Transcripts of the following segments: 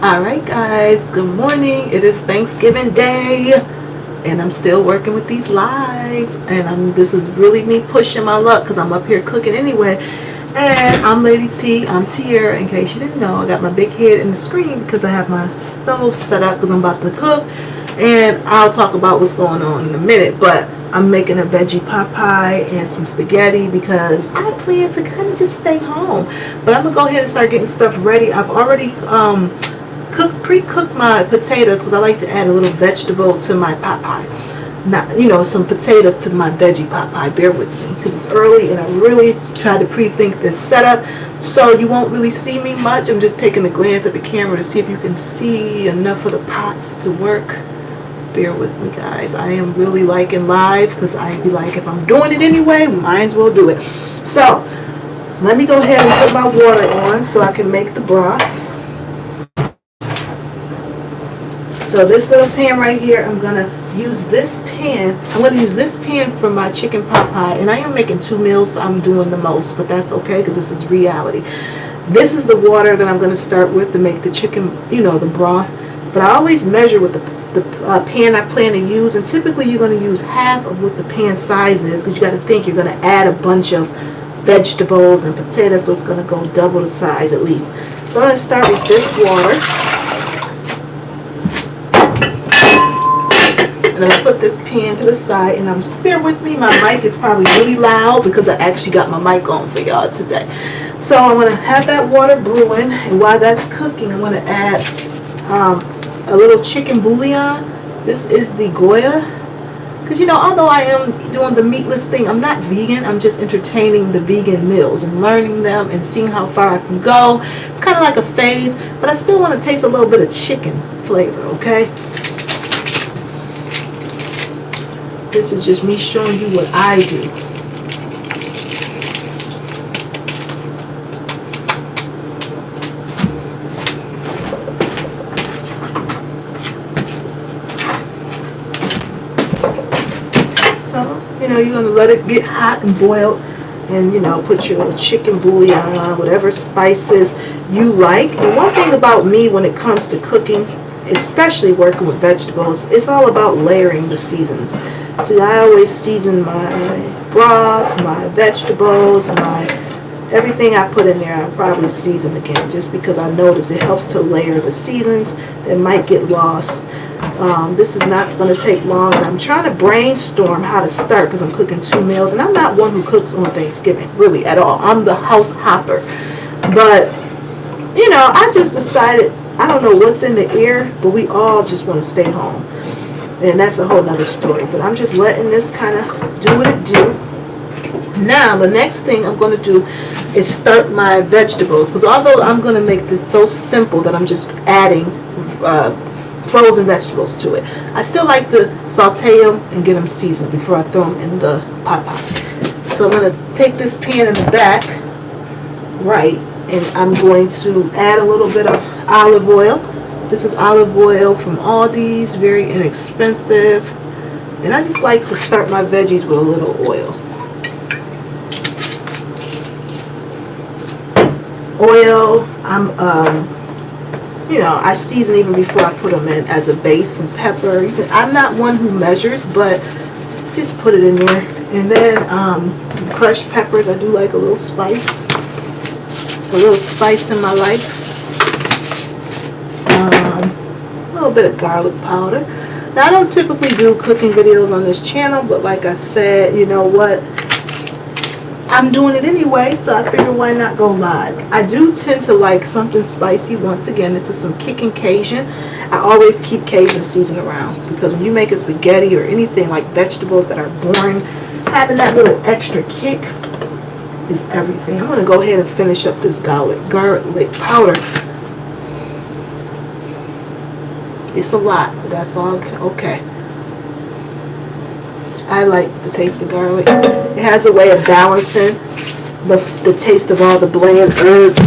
Alright guys, good morning. It is Thanksgiving Day and I'm still working with these lives, and this is really me pushing my luck because I'm up here cooking anyway. And I'm Lady T, I'm Tiara, in case you didn't know. I got my big head in the screen because I have my stove set up because I'm about to cook, and I'll talk about what's going on in a minute. But I'm making a veggie pot pie and some spaghetti because I plan to kind of just stay home. But I'm gonna go ahead and start getting stuff ready. I've already pre-cooked my potatoes because I like to add a little vegetable to my pot pie. Not, some potatoes to my veggie pot pie. Bear with me because it's early and I really tried to pre-think this setup, so you won't really see me much. I'm just taking a glance at the camera to see if you can see enough of the pots to work. Bear with me, guys. I am really liking live because I be like, if I'm doing it anyway, might as well do it. So let me go ahead and put my water on so I can make the broth. So this little pan right here, I'm going to use this pan. I'm going to use this pan for my chicken pot pie. And I am making 2 meals, so I'm doing the most. But that's okay because this is reality. This is the water that I'm going to start with to make the chicken, the broth. But I always measure with the pan I plan to use. And typically you're going to use half of what the pan size is, because you got to think you're going to add a bunch of vegetables and potatoes. So it's going to go double the size at least. So I'm going to start with this water. And I'm going to put this pan to the side, and bear with me, my mic is probably really loud because I actually got my mic on for y'all today. So I'm going to have that water brewing, and while that's cooking, I'm going to add a little chicken bouillon. This is the Goya, because although I am doing the meatless thing, I'm not vegan. I'm just entertaining the vegan meals and learning them and seeing how far I can go. It's kind of like a phase, but I still want to taste a little bit of chicken flavor, okay? This is just me showing you what I do. So, you're going to let it get hot and boil, and, put your little chicken bouillon, whatever spices you like. And one thing about me when it comes to cooking, especially working with vegetables, it's all about layering the seasons. So I always season my broth, my vegetables, everything I put in there, I probably season again, just because I notice it helps to layer the seasons that might get lost. This is not going to take long. I'm trying to brainstorm how to start because I'm cooking 2 meals, and I'm not one who cooks on Thanksgiving, really, at all. I'm the house hopper. But, I just decided, I don't know what's in the air, but we all just want to stay home. And that's a whole nother story. But I'm just letting this kind of do what it do. Now, the next thing I'm going to do is start my vegetables. Because although I'm going to make this so simple that I'm just adding frozen vegetables to it, I still like to saute them and get them seasoned before I throw them in the pot pie. So I'm going to take this pan in the back, right, and I'm going to add a little bit of olive oil. This is olive oil from Aldi's, very inexpensive. And I just like to start my veggies with a little oil. Oil, I season even before I put them in as a base, and pepper. I'm not one who measures, but just put it in there. And then some crushed peppers. I do like a little spice. A little spice in my life. A little bit of garlic powder. Now, I don't typically do cooking videos on this channel, but like I said, you know what? I'm doing it anyway, so I figure why not go live. I do tend to like something spicy. Once again, this is some kicking Cajun. I always keep Cajun season around because when you make a spaghetti or anything like vegetables that are boring, having that little extra kick is everything. I'm going to go ahead and finish up this garlic powder. It's a lot, but that's all okay. I like the taste of garlic. It has a way of balancing the taste of all the bland herbs.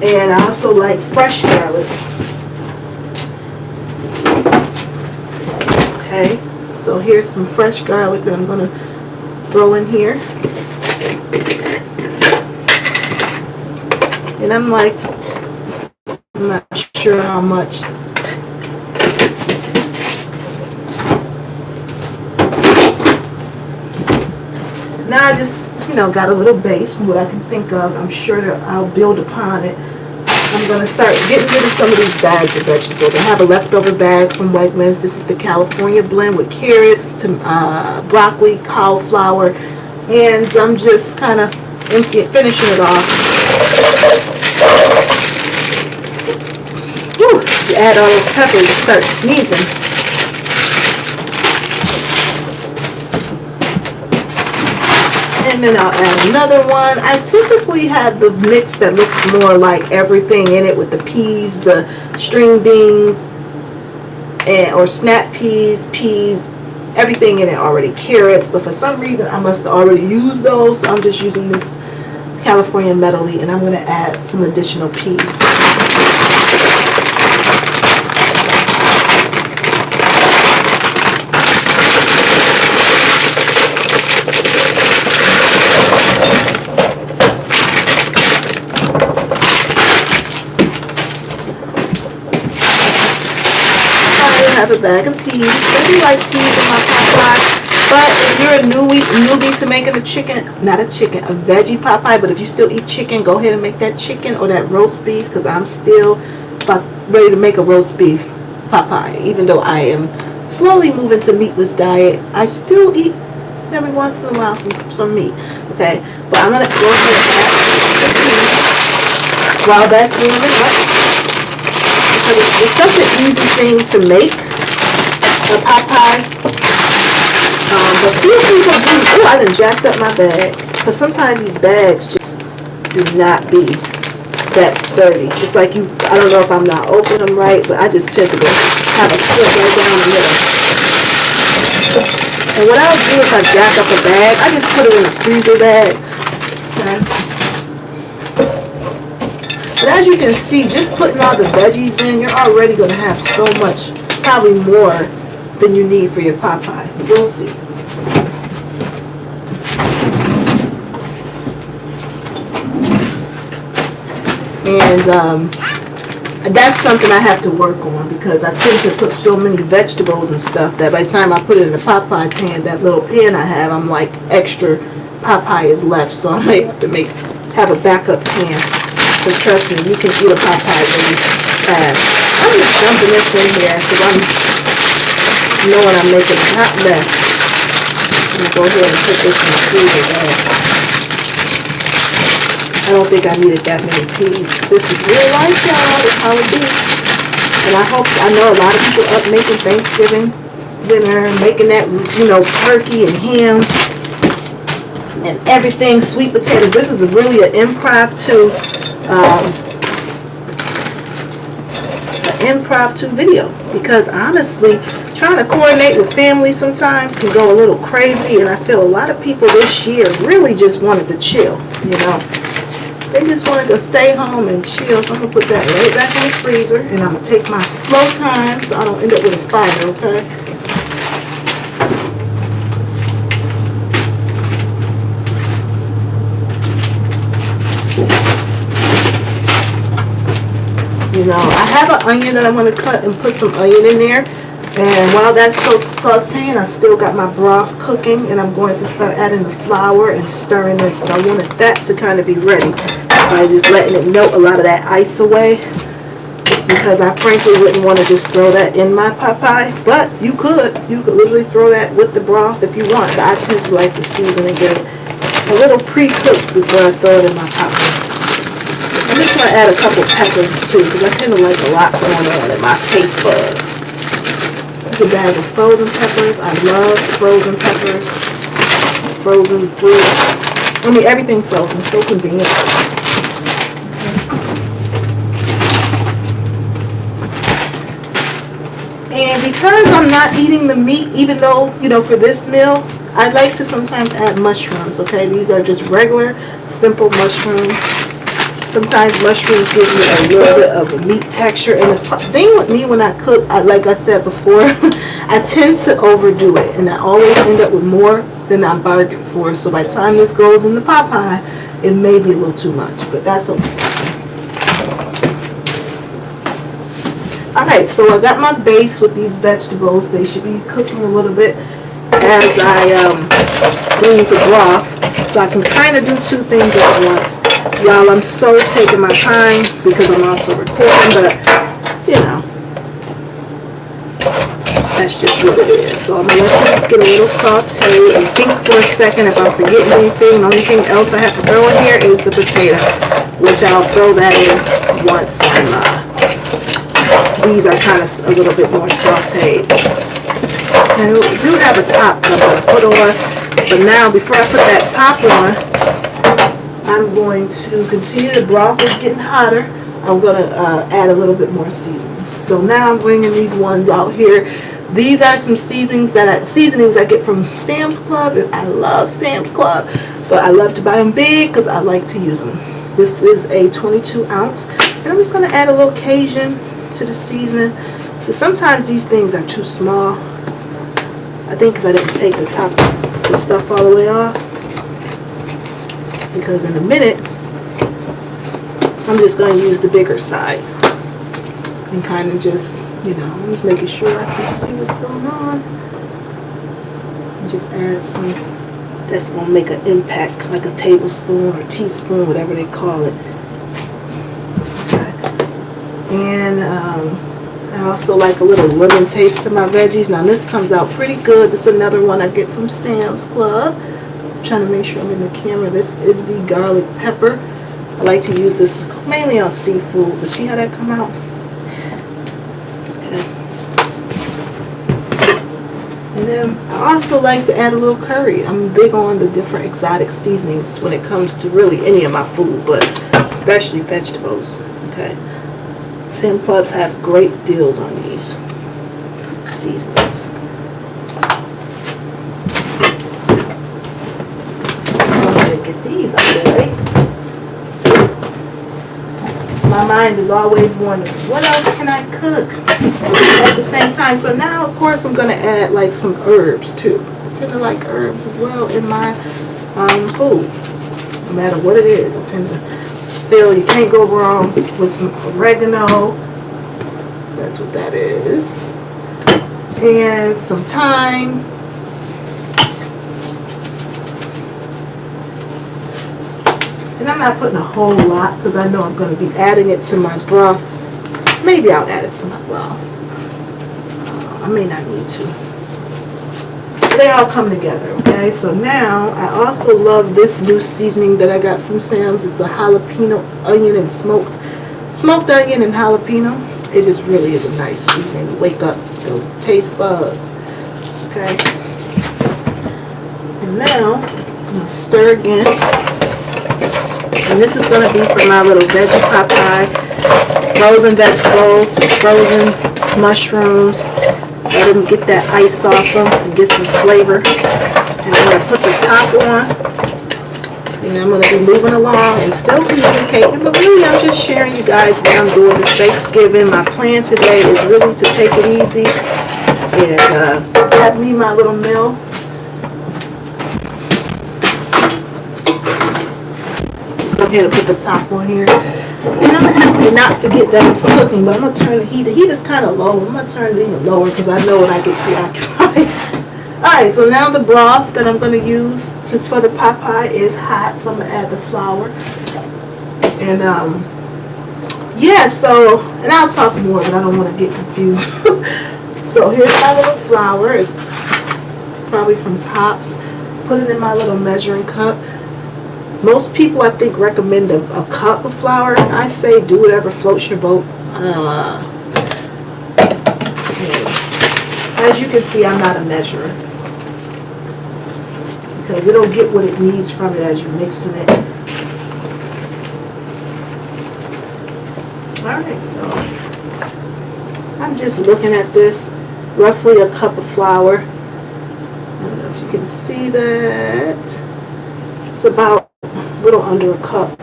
And I also like fresh garlic. Okay, so here's some fresh garlic that I'm going to throw in here. And I'm like, I'm not sure sure how much. Now I just, got a little base from what I can think of. I'm sure that I'll build upon it. I'm going to start getting rid of some of these bags of vegetables. I have a leftover bag from Wegmans. This is the California blend with carrots, broccoli, cauliflower, and I'm just kind of finishing it off. Whew, you add all those peppers, you start sneezing. And then I'll add another one. I typically have the mix that looks more like everything in it with the peas, the string beans, or snap peas, everything in it already, carrots. But for some reason, I must have already used those. So I'm just using this California medley, and I'm going to add some additional peas. I have a bag of peas. I do like peas in my pot pie. But if you're a newbie to making a veggie pot pie, but if you still eat chicken, go ahead and make that chicken or that roast beef, because I'm still about ready to make a roast beef pot pie. Even though I am slowly moving to meatless diet, I still eat every once in a while some meat. Okay, but I'm gonna go ahead and add the peas while that's warming up, because it's such an easy thing to make, a pot pie. But few people do. Oh, I done jacked up my bag, because sometimes these bags just do not be that sturdy. Just like you, I don't know if I'm not opening them right, but I just tend to go have a slip right down the middle. And what I'll do if I jack up a bag, I just put it in a freezer bag. Okay. But as you can see, just putting all the veggies in, you're already going to have so much, probably more than you need for your pot pie. You'll see. And that's something I have to work on, because I tend to put so many vegetables and stuff that by the time I put it in the pot pie pan, that little pan I have, I'm like extra pot pie is left, so I may have to have a backup pan. Because trust me, you can eat a pot pie really fast. I'm just dumping this in here because I'm knowing I'm making a hot mess. I'm going to go ahead and put this in the freezer bag. I don't think I needed that many peas. This is real life, y'all. That's how it is. And I know a lot of people up making Thanksgiving dinner, making that, turkey and ham and everything, sweet potatoes. This is really an impromptu video, because honestly, trying to coordinate with family sometimes can go a little crazy, and I feel a lot of people this year really just wanted to chill, They just wanted to stay home and chill, so I'm going to put that right back in the freezer, and I'm going to take my slow time so I don't end up with a fire, okay? I have an onion that I'm going to cut and put some onion in there. And while that's sauteing, I still got my broth cooking, and I'm going to start adding the flour and stirring this. But I wanted that to kind of be ready by just letting it melt a lot of that ice away, because I frankly wouldn't want to just throw that in my pot pie. But you could literally throw that with the broth if you want. But I tend to like to season and get it a little pre-cooked before I throw it in my pot pie. I'm just going to add a couple peppers too, because I tend to like a lot going on in my taste buds. This is a bag of frozen peppers. I love frozen peppers, frozen fruits. I mean, everything frozen, so convenient. And because I'm not eating the meat, even though, for this meal, I like to sometimes add mushrooms, okay? These are just regular, simple mushrooms. Sometimes mushrooms give me a little bit of a meat texture. And the thing with me when I cook, like I said before, I tend to overdo it. And I always end up with more than I'm bargained for. So by the time this goes in the pot pie, it may be a little too much. But that's okay. Alright, so I got my base with these vegetables. They should be cooking a little bit as I do the broth. So I can kind of do two things at once. Y'all, I'm so taking my time because I'm also recording, but you know, that's just what it is. So I'm going to let these get a little sauteed and think for a second if I'm forgetting anything. The only thing else I have to throw in here is the potato, which I'll throw that in once these are kind of a little bit more sauteed. And we do have a top that I'm going to put on, but now before I put that top on, I'm going to continue. The broth is getting hotter. I'm going to add a little bit more seasoning. So now I'm bringing these ones out here. These are some seasonings I get from Sam's Club. I love Sam's Club, but I love to buy them big because I like to use them. This is a 22 ounce, and I'm just going to add a little Cajun to the seasoning. So sometimes these things are too small. I think because I didn't take the stuff all the way off. Because in a minute, I'm just going to use the bigger side and kind of just, you know, I'm just making sure I can see what's going on. And just add some, that's going to make an impact, like a tablespoon or teaspoon, whatever they call it. Okay. And I also like a little lemon taste to my veggies. Now this comes out pretty good. This is another one I get from Sam's Club. I'm trying to make sure I'm in the camera. This is the garlic pepper. I like to use this mainly on seafood. But see how that come out? Okay. And then I also like to add a little curry. I'm big on the different exotic seasonings when it comes to really any of my food, but especially vegetables. Okay. Sam Clubs have great deals on these seasonings. I'm going to get these out of the way. My mind is always wondering, what else can I cook at the same time? So now, of course, I'm going to add like some herbs too. I tend to like herbs as well in my food, no matter what it is. I tend to feel you can't go wrong with some oregano. That's what that is. And some thyme. And I'm not putting a whole lot because I know I'm going to be adding it to my broth. Maybe I'll add it to my broth. I may not need to. They all come together, okay? So now I also love this new seasoning that I got from Sam's. It's a jalapeno onion and smoked onion and jalapeno. It just really is a nice seasoning to wake up those taste buds. Okay. And now I'm gonna stir again. And this is gonna be for my little veggie pot pie. Frozen vegetables, frozen mushrooms. Let them get that ice off them and get some flavor. And I'm gonna put the top on. And I'm going to be moving along and still communicating, but really I'm just sharing you guys what I'm doing this Thanksgiving. My plan today is really to take it easy and have me my little meal. Go ahead and put the top on here. And I'm going to have to not forget that it's cooking, but I'm going to turn the heat. The heat is kind of low. I'm going to turn it even lower because I know when I get preoccupied. Alright, so now the broth that I'm going to use for the pot pie is hot, so I'm going to add the flour. And, yeah, so, and I'll talk more, but I don't want to get confused. So here's my little flour. It's probably from Tops. Put it in my little measuring cup. Most people, I think, recommend a cup of flour. I say do whatever floats your boat. As you can see, I'm not a measurer. Because it'll get what it needs from it as you're mixing it. Alright, so I'm just looking at this. Roughly a cup of flour. I don't know if you can see that. It's about a little under a cup.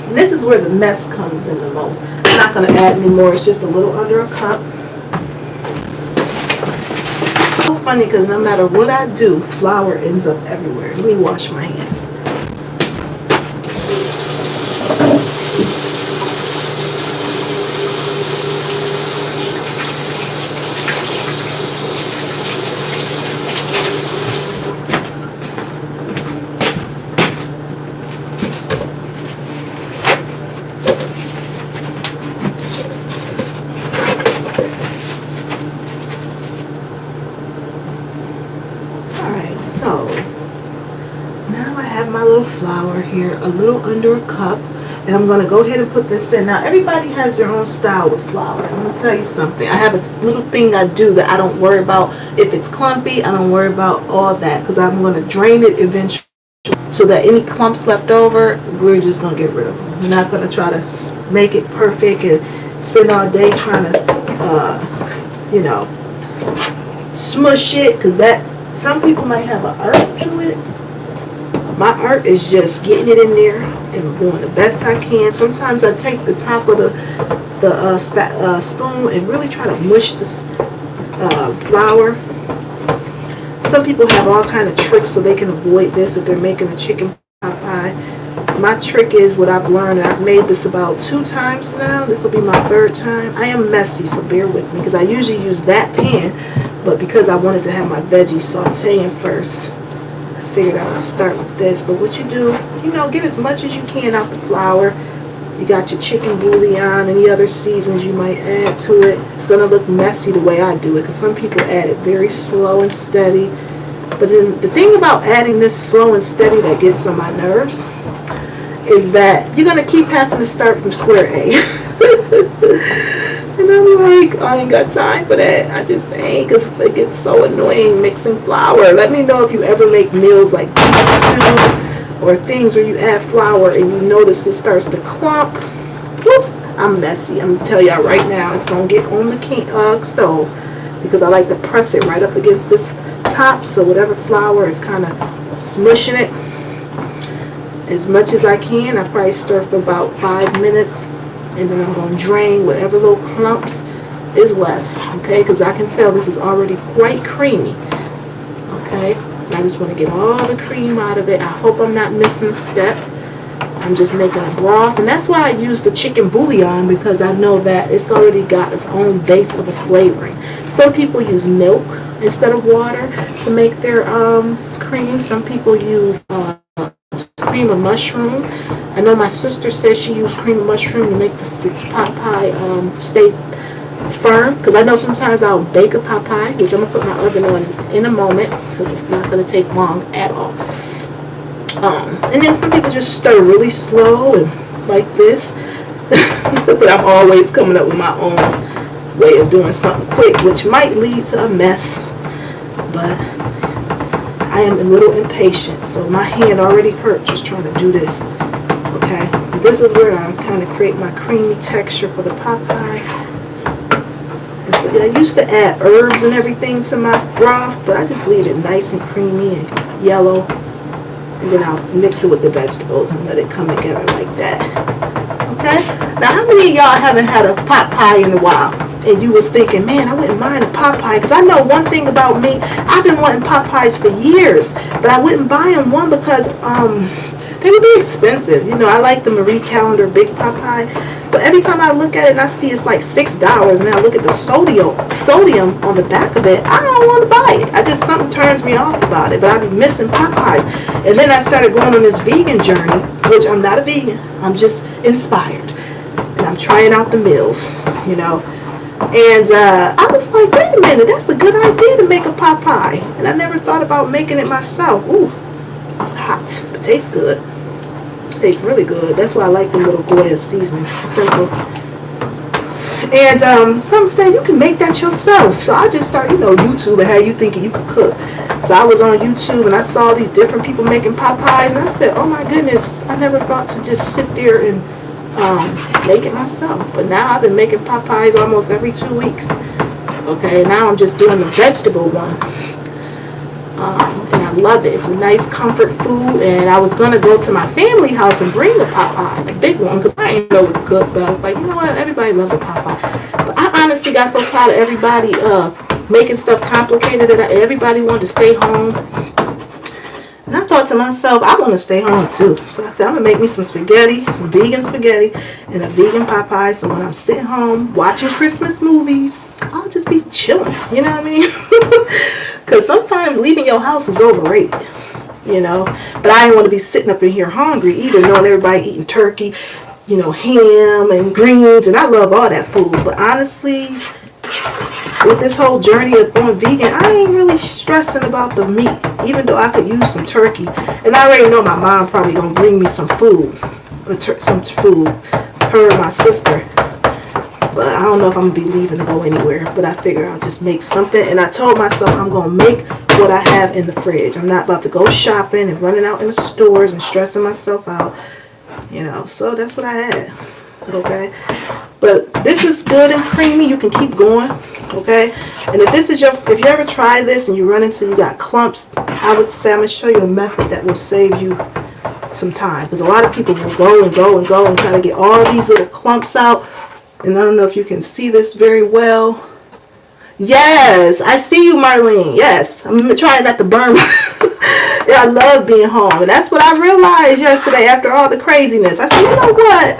And this is where the mess comes in the most. I'm not going to add any more. It's just a little under a cup. So funny because no matter what I do, flour ends up everywhere. Let me wash my hands. flour here, a little under a cup. And I'm going to go ahead and put this in. Now, everybody has their own style with flour. I'm going to tell you something. I have a little thing I do that I don't worry about if it's clumpy. I don't worry about all that because I'm going to drain it eventually so that any clumps left over, we're just going to get rid of them. We're not going to try to make it perfect and spend all day trying to, you know, smush it because that, some people might have an art to it. My art is just getting it in there and doing the best I can. Sometimes I take the top of the spoon and really try to mush this flour. Some people have all kind of tricks so they can avoid this if they're making a chicken pot pie. My trick is what I've learned, and I've made this about 2 times now. This will be my 3rd time. I am messy, so bear with me because I usually use that pan, but because I wanted to have my veggies sauteing first, figured I would start with this. But what you do, you know, get as much as you can out the flour. You got your chicken bouillon, any other seasons you might add to it. It's going to look messy the way I do it because some people add it very slow and steady. But then the thing about adding this slow and steady that gets on my nerves is that you're going to keep having to start from square A. And I'm like, I ain't got time for that. I just ain't, because it gets so annoying mixing flour. Let me know if you ever make meals like beef stew or things where you add flour and you notice it starts to clump. Whoops, I'm messy. I'm going to tell y'all right now, it's going to get on the stove because I like to press it right up against this top so whatever flour is kind of smushing it as much as I can. I probably stir for about 5 minutes. And then I'm going to drain whatever little clumps is left, okay? Because I can tell this is already quite creamy, okay? And I just want to get all the cream out of it. I hope I'm not missing a step. I'm just making a broth, and that's why I use the chicken bouillon because I know that it's already got its own base of a flavoring. Some people use milk instead of water to make their cream. Some people use cream of mushroom. I know my sister says she used cream of mushroom to make this pot pie stay firm. Because I know sometimes I'll bake a pot pie, which I'm going to put my oven on in a moment because it's not going to take long at all. And then some people just stir really slow and like this. But I'm always coming up with my own way of doing something quick, which might lead to a mess. But I am a little impatient, so my hand already hurt just trying to do this. Okay, and this is where I kind of create my creamy texture for the pot pie. And so I used to add herbs and everything to my broth, but I just leave it nice and creamy and yellow. And then I'll mix it with the vegetables and let it come together like that. Okay, now how many of y'all haven't had a pot pie in a while? And you was thinking, man, I wouldn't mind a pot pie. Because I know one thing about me, I've been wanting pot pies for years. But I wouldn't buy them, one, because they would be expensive. You know, I like the Marie Callender big pot pie. But every time I look at it and I see it's like $6, and I look at the sodium on the back of it, I don't want to buy it. I just, something turns me off about it. But I be missing pot pies. And then I started going on this vegan journey, which I'm not a vegan. I'm just inspired. And I'm trying out the meals, you know. And I was like, wait a minute, that's a good idea to make a pot pie. And I never thought about making it myself. Ooh, hot. It tastes good. It tastes really good. That's why I like the little Goya seasonings. Simple. And some say you can make that yourself. So I just started, you know, YouTube and how you thinking you could cook. So I was on YouTube and I saw these different people making pot pies. And I said, oh my goodness, I never thought to just sit there and make it myself. But now I've been making pot pies almost every 2 weeks. Okay, now I'm just doing the vegetable one. And I love it. It's a nice comfort food. And I was going to go to my family house and bring a pot pie, a big one, because I didn't know what to cook. But I was like, you know what, everybody loves a pot pie. But I honestly got so tired of everybody making stuff complicated that everybody wanted to stay home. And I thought to myself, I want to stay home too. So I thought I'm going to make me some spaghetti, some vegan spaghetti, and a vegan pot pie. So when I'm sitting home watching Christmas movies, I'll just be chilling. You know what I mean? Because sometimes leaving your house is overrated. You know? But I didn't want to be sitting up in here hungry either, knowing everybody eating turkey, you know, ham and greens. And I love all that food. But honestly, with this whole journey of going vegan, I ain't really stressing about the meat, even though I could use some turkey. And I already know my mom probably gonna bring me some food, some food, her and my sister. But I don't know if I'm gonna be leaving to go anywhere. But I figure I'll just make something. And I told myself I'm gonna make what I have in the fridge. I'm not about to go shopping and running out in the stores and stressing myself out. You know, so that's what I had. Okay, but this is good and creamy. You can keep going. Okay, and if you ever try this and you run into you got clumps, I would say I'm gonna show you a method that will save you some time, because a lot of people will go and go and go and try to get all these little clumps out. And I don't know if you can see this very well. Yes, I see you, Marlene. Yes, I'm trying not to burn. Yeah, I love being home, and that's what I realized yesterday after all the craziness. I said, you know what?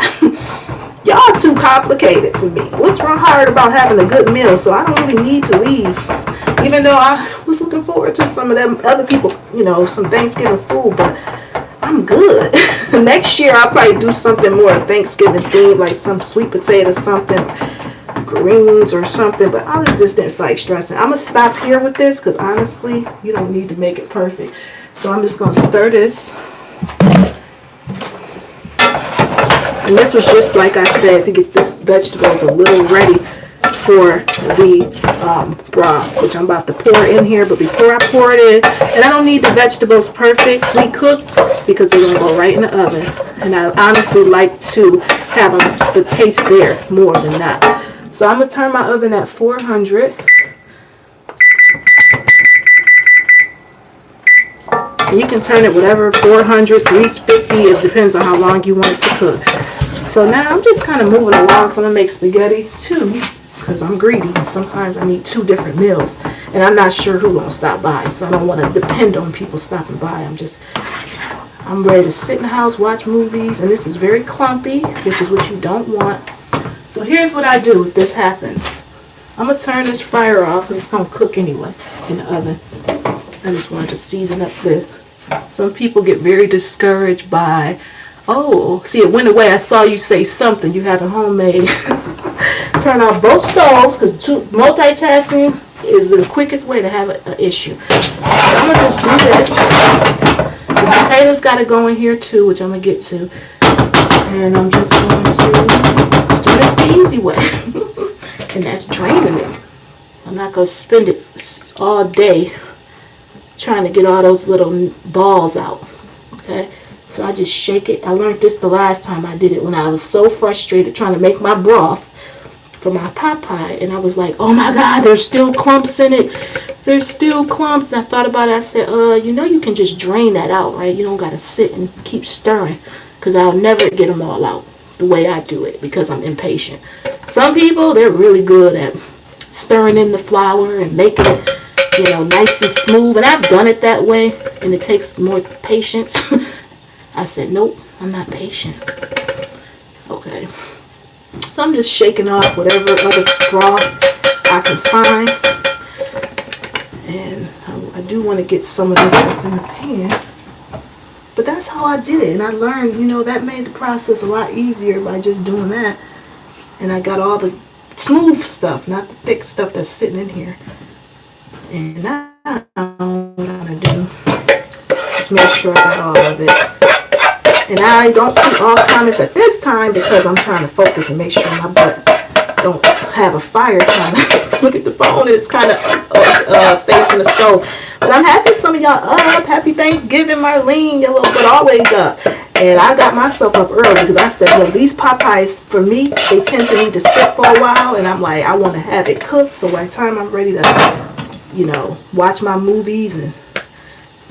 Y'all too complicated for me. What's hard about having a good meal? So I don't really need to leave. Even though I was looking forward to some of them other people, you know, some Thanksgiving food, but I'm good. Next year I'll probably do something more Thanksgiving themed, like some sweet potato something, greens or something. But I just didn't feel like stressing. I'm gonna stop here with this because honestly, you don't need to make it perfect. So I'm just gonna stir this. And this was just like I said, to get this vegetables a little ready for the broth, which I'm about to pour in here. But before I pour it in, and I don't need the vegetables perfectly cooked because they're going to go right in the oven. And I honestly like to have the taste there more than that. So I'm going to turn my oven at 400. And you can turn it whatever, 400, 350. It depends on how long you want it to cook. So now I'm just kind of moving along because I'm going to make spaghetti too, because I'm greedy and sometimes I need 2 different meals. And I'm not sure who's going to stop by, so I don't want to depend on people stopping by. I'm ready to sit in the house, watch movies, and this is very clumpy, which is what you don't want. So here's what I do if this happens. I'm going to turn this fire off because it's going to cook anyway in the oven. I just wanted to season up some people get very discouraged by, oh, see, it went away. I saw you say something. You have a homemade. Turn off both stoves because multitasking is the quickest way to have an issue. So I'm going to just do this. The potatoes got to go in here too, which I'm going to get to. And I'm just going to do this the easy way. And that's draining it. I'm not going to spend it all day trying to get all those little balls out. Okay? So I just shake it. I learned this the last time I did it when I was so frustrated trying to make my broth for my pot pie. And I was like, oh my God, there's still clumps in it. There's still clumps. And I thought about it. I said, you know, you can just drain that out, right? You don't got to sit and keep stirring, because I'll never get them all out the way I do it because I'm impatient. Some people, they're really good at stirring in the flour and making it, you know, nice and smooth. And I've done it that way, and it takes more patience. I said, nope, I'm not patient. Okay. So I'm just shaking off whatever other broth I can find. And I do want to get some of this that's in the pan. But that's how I did it. And I learned, you know, that made the process a lot easier by just doing that. And I got all the smooth stuff, not the thick stuff that's sitting in here. And now what I'm going to do is make sure I got all of it. And I don't see all comments at this time because I'm trying to focus and make sure my butt don't have a fire trying to look at the phone. It's kind of facing the stove. But I'm happy some of y'all up. Happy Thanksgiving, Marlene. Your little butt always up. And I got myself up early because I said, well, these pot pies, for me, they tend to need to sit for a while. And I'm like, I want to have it cooked. So by the time I'm ready to, you know, watch my movies and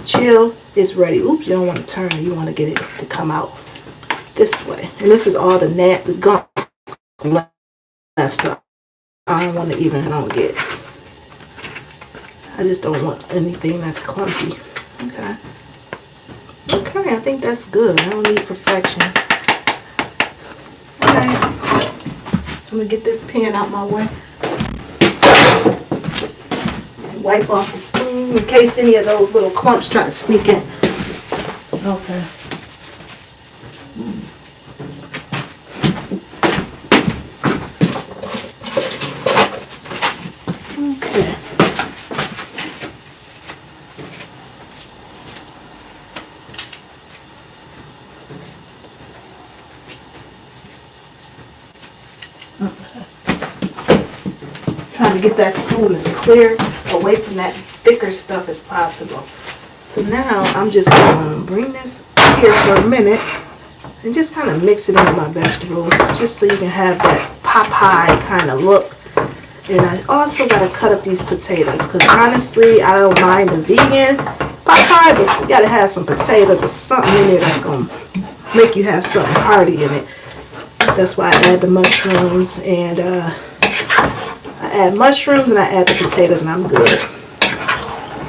chill, it's ready. Oops, you don't want to turn it. You want to get it to come out this way. And this is all the gunk left, so I don't want to even, I just don't want anything that's clumpy. Okay. Okay, I think that's good. I don't need perfection. Okay. I'm going to get this pan out my way. Wipe off the spoon in case any of those little clumps try to sneak in. Okay. Trying to get that spoon as clear away from that thicker stuff as possible. So now I'm just going to bring this here for a minute and just kind of mix it into my vegetables, just so you can have that Popeye kind of look. And I also got to cut up these potatoes, because honestly, I don't mind the vegan Popeye, but you got to have some potatoes or something in there that's going to make you have something hearty in it. That's why I add the mushrooms, and I add mushrooms and I add the potatoes, and I'm good.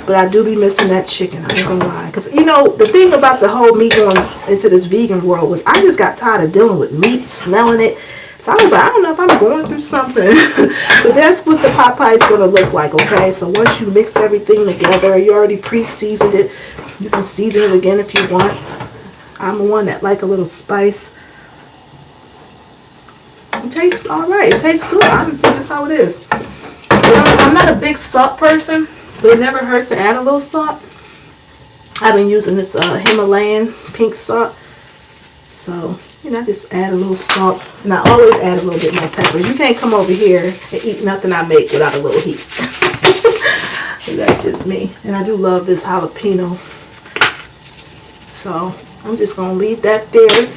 But I do be missing that chicken, I ain't gonna lie. Because, you know, the thing about the whole me going into this vegan world was I just got tired of dealing with meat, smelling it. So I was like, I don't know if I'm going through something. But that's what the Popeye is going to look like, okay? So once you mix everything together, you already pre-seasoned it. You can season it again if you want. I'm one that like a little spice. It tastes alright. It tastes good, honestly, just how it is. I'm not a big salt person, but it never hurts to add a little salt. I've been using this Himalayan pink salt. So, you know, I just add a little salt. And I always add a little bit more pepper. You can't come over here and eat nothing I make without a little heat. That's just me. And I do love this jalapeno. So, I'm just going to leave that there.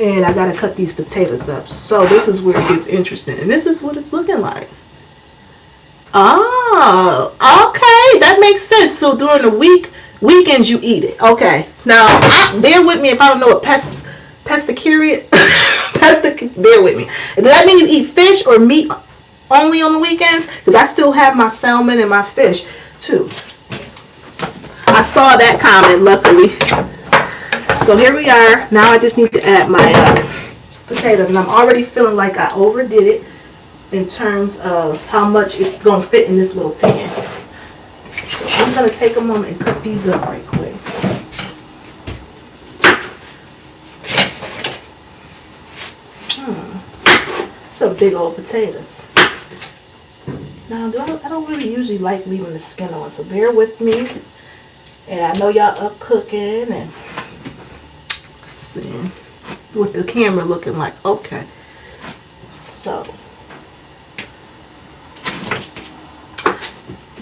And I got to cut these potatoes up. So, this is where it gets interesting. And this is what it's looking like. Oh, okay. That makes sense. So, during the weekends, you eat it. Okay. Now, bear with me if I don't know what pescatarian. Bear with me. Does that mean you eat fish or meat only on the weekends? Because I still have my salmon and my fish too. I saw that comment, luckily. So here we are. Now I just need to add my potatoes, and I'm already feeling like I overdid it in terms of how much it's going to fit in this little pan. So I'm going to take a moment and cut these up right quick. Some big old potatoes. Now, I don't really usually like leaving the skin on, so bear with me. And I know y'all up cooking and seeing what the camera looking like. Okay. So.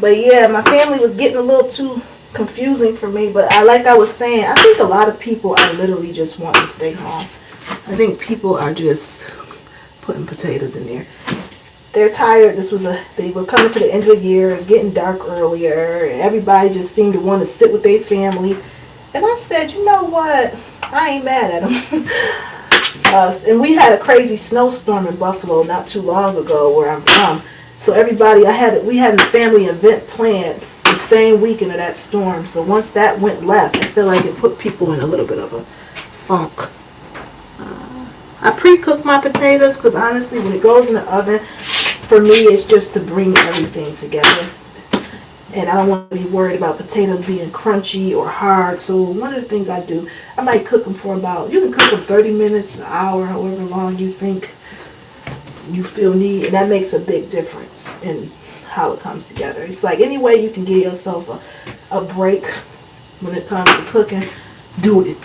But yeah, my family was getting a little too confusing for me. But like I was saying, I think a lot of people are literally just wanting to stay home. I think people are just putting potatoes in there. They're tired. They were coming to the end of the year. It's getting dark earlier, and everybody just seemed to want to sit with their family. And I said, you know what? I ain't mad at them. And we had a crazy snowstorm in Buffalo not too long ago, where I'm from. So we had a family event planned the same weekend of that storm. So once that went left, I feel like it put people in a little bit of a funk. I pre-cook my potatoes because honestly, when it goes in the oven, for me, it's just to bring everything together. And I don't want to be worried about potatoes being crunchy or hard. So one of the things I do, I might cook them for you can cook them 30 minutes, an hour, however long you think you feel need. And that makes a big difference in how it comes together. It's like any way you can give yourself a break when it comes to cooking, do it.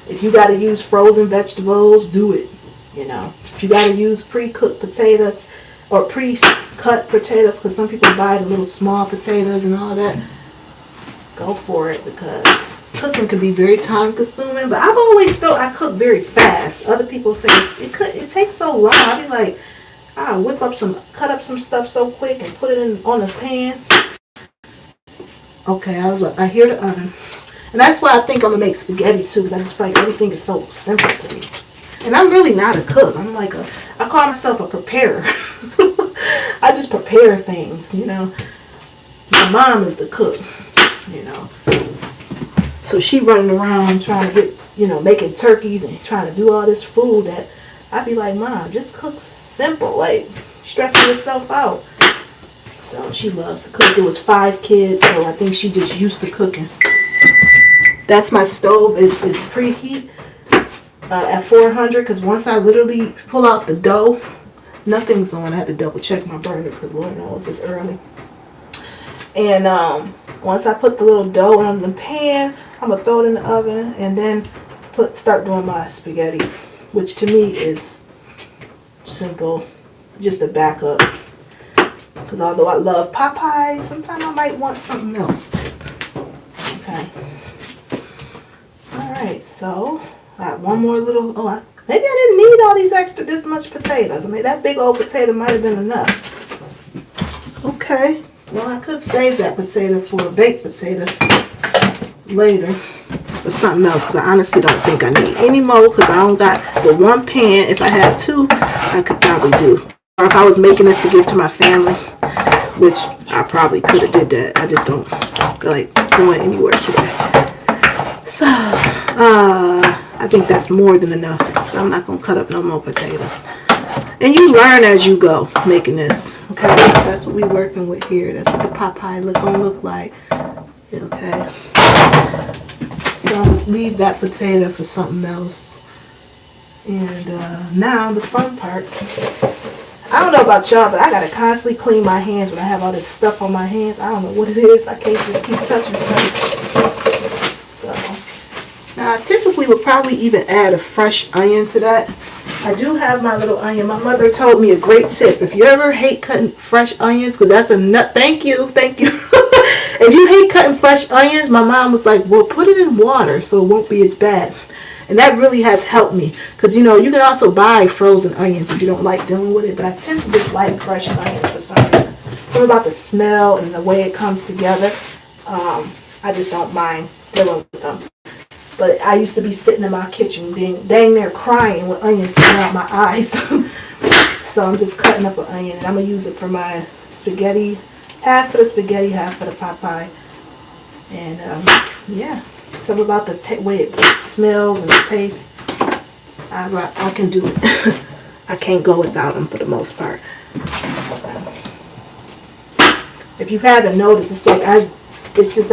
If you got to use frozen vegetables, do it. You know, if you got to use pre-cooked potatoes or pre-cut potatoes, because some people buy the little small potatoes and all that, go for it, because cooking can be very time consuming. But I've always felt I cook very fast. Other people say it takes so long. I be like, I cut up some stuff so quick and put it on the pan. Okay, I hear the oven. And that's why I think I'm going to make spaghetti too, because I just feel like everything is so simple to me. And I'm really not a cook. I call myself a preparer. I just prepare things, you know. My mom is the cook, you know. So she running around trying to get, making turkeys and trying to do all this food that I be like, Mom, just cook simple. Like, stressing yourself out. So she loves to cook. There was 5 kids, so I think she just used to cooking. That's my stove. It's preheat at 400, because once I literally pull out the dough, nothing's on. I had to double check my burners because Lord knows it's early. And once I put the little dough on the pan, I'm going to throw it in the oven and then start doing my spaghetti, which to me is simple, just a backup. Because although I love pot pie, sometimes I might want something else. Okay. Alright, so I got one more little, maybe I didn't need all these this much potatoes. I mean, that big old potato might have been enough. Okay. Well, I could save that potato for a baked potato later for something else, because I honestly don't think I need any more, because I don't got the one pan. If I had two, I could probably do. Or if I was making this to give to my family, which I probably could have did that. I just don't feel like going anywhere today. So, I think that's more than enough. So I'm not going to cut up no more potatoes. And you learn as you go making this. Okay, that's what we're working with here. That's what the pot pie gonna look like. Okay. So I'll just leave that potato for something else. And now the fun part. I don't know about y'all, but I gotta constantly clean my hands when I have all this stuff on my hands. I don't know what it is. I can't just keep touching stuff. So now I typically would probably even add a fresh onion to that. I do have my little onion. My mother told me a great tip. If you ever hate cutting fresh onions, because that's a nut. Thank you. If you hate cutting fresh onions, my mom was like, well, put it in water so it won't be as bad. And that really has helped me. Because, you know, you can also buy frozen onions if you don't like dealing with it. But I tend to just like fresh onions for some reason. Something about the smell and the way it comes together. I just don't mind dealing with them. But I used to be sitting in my kitchen dang near crying with onions coming out my eyes. So I'm just cutting up an onion. And I'm going to use it for my spaghetti. Half for the spaghetti, half for the pot pie. And yeah. Something about the way it smells and it tastes. I can do it. I can't go without them for the most part. If you haven't noticed, it's like I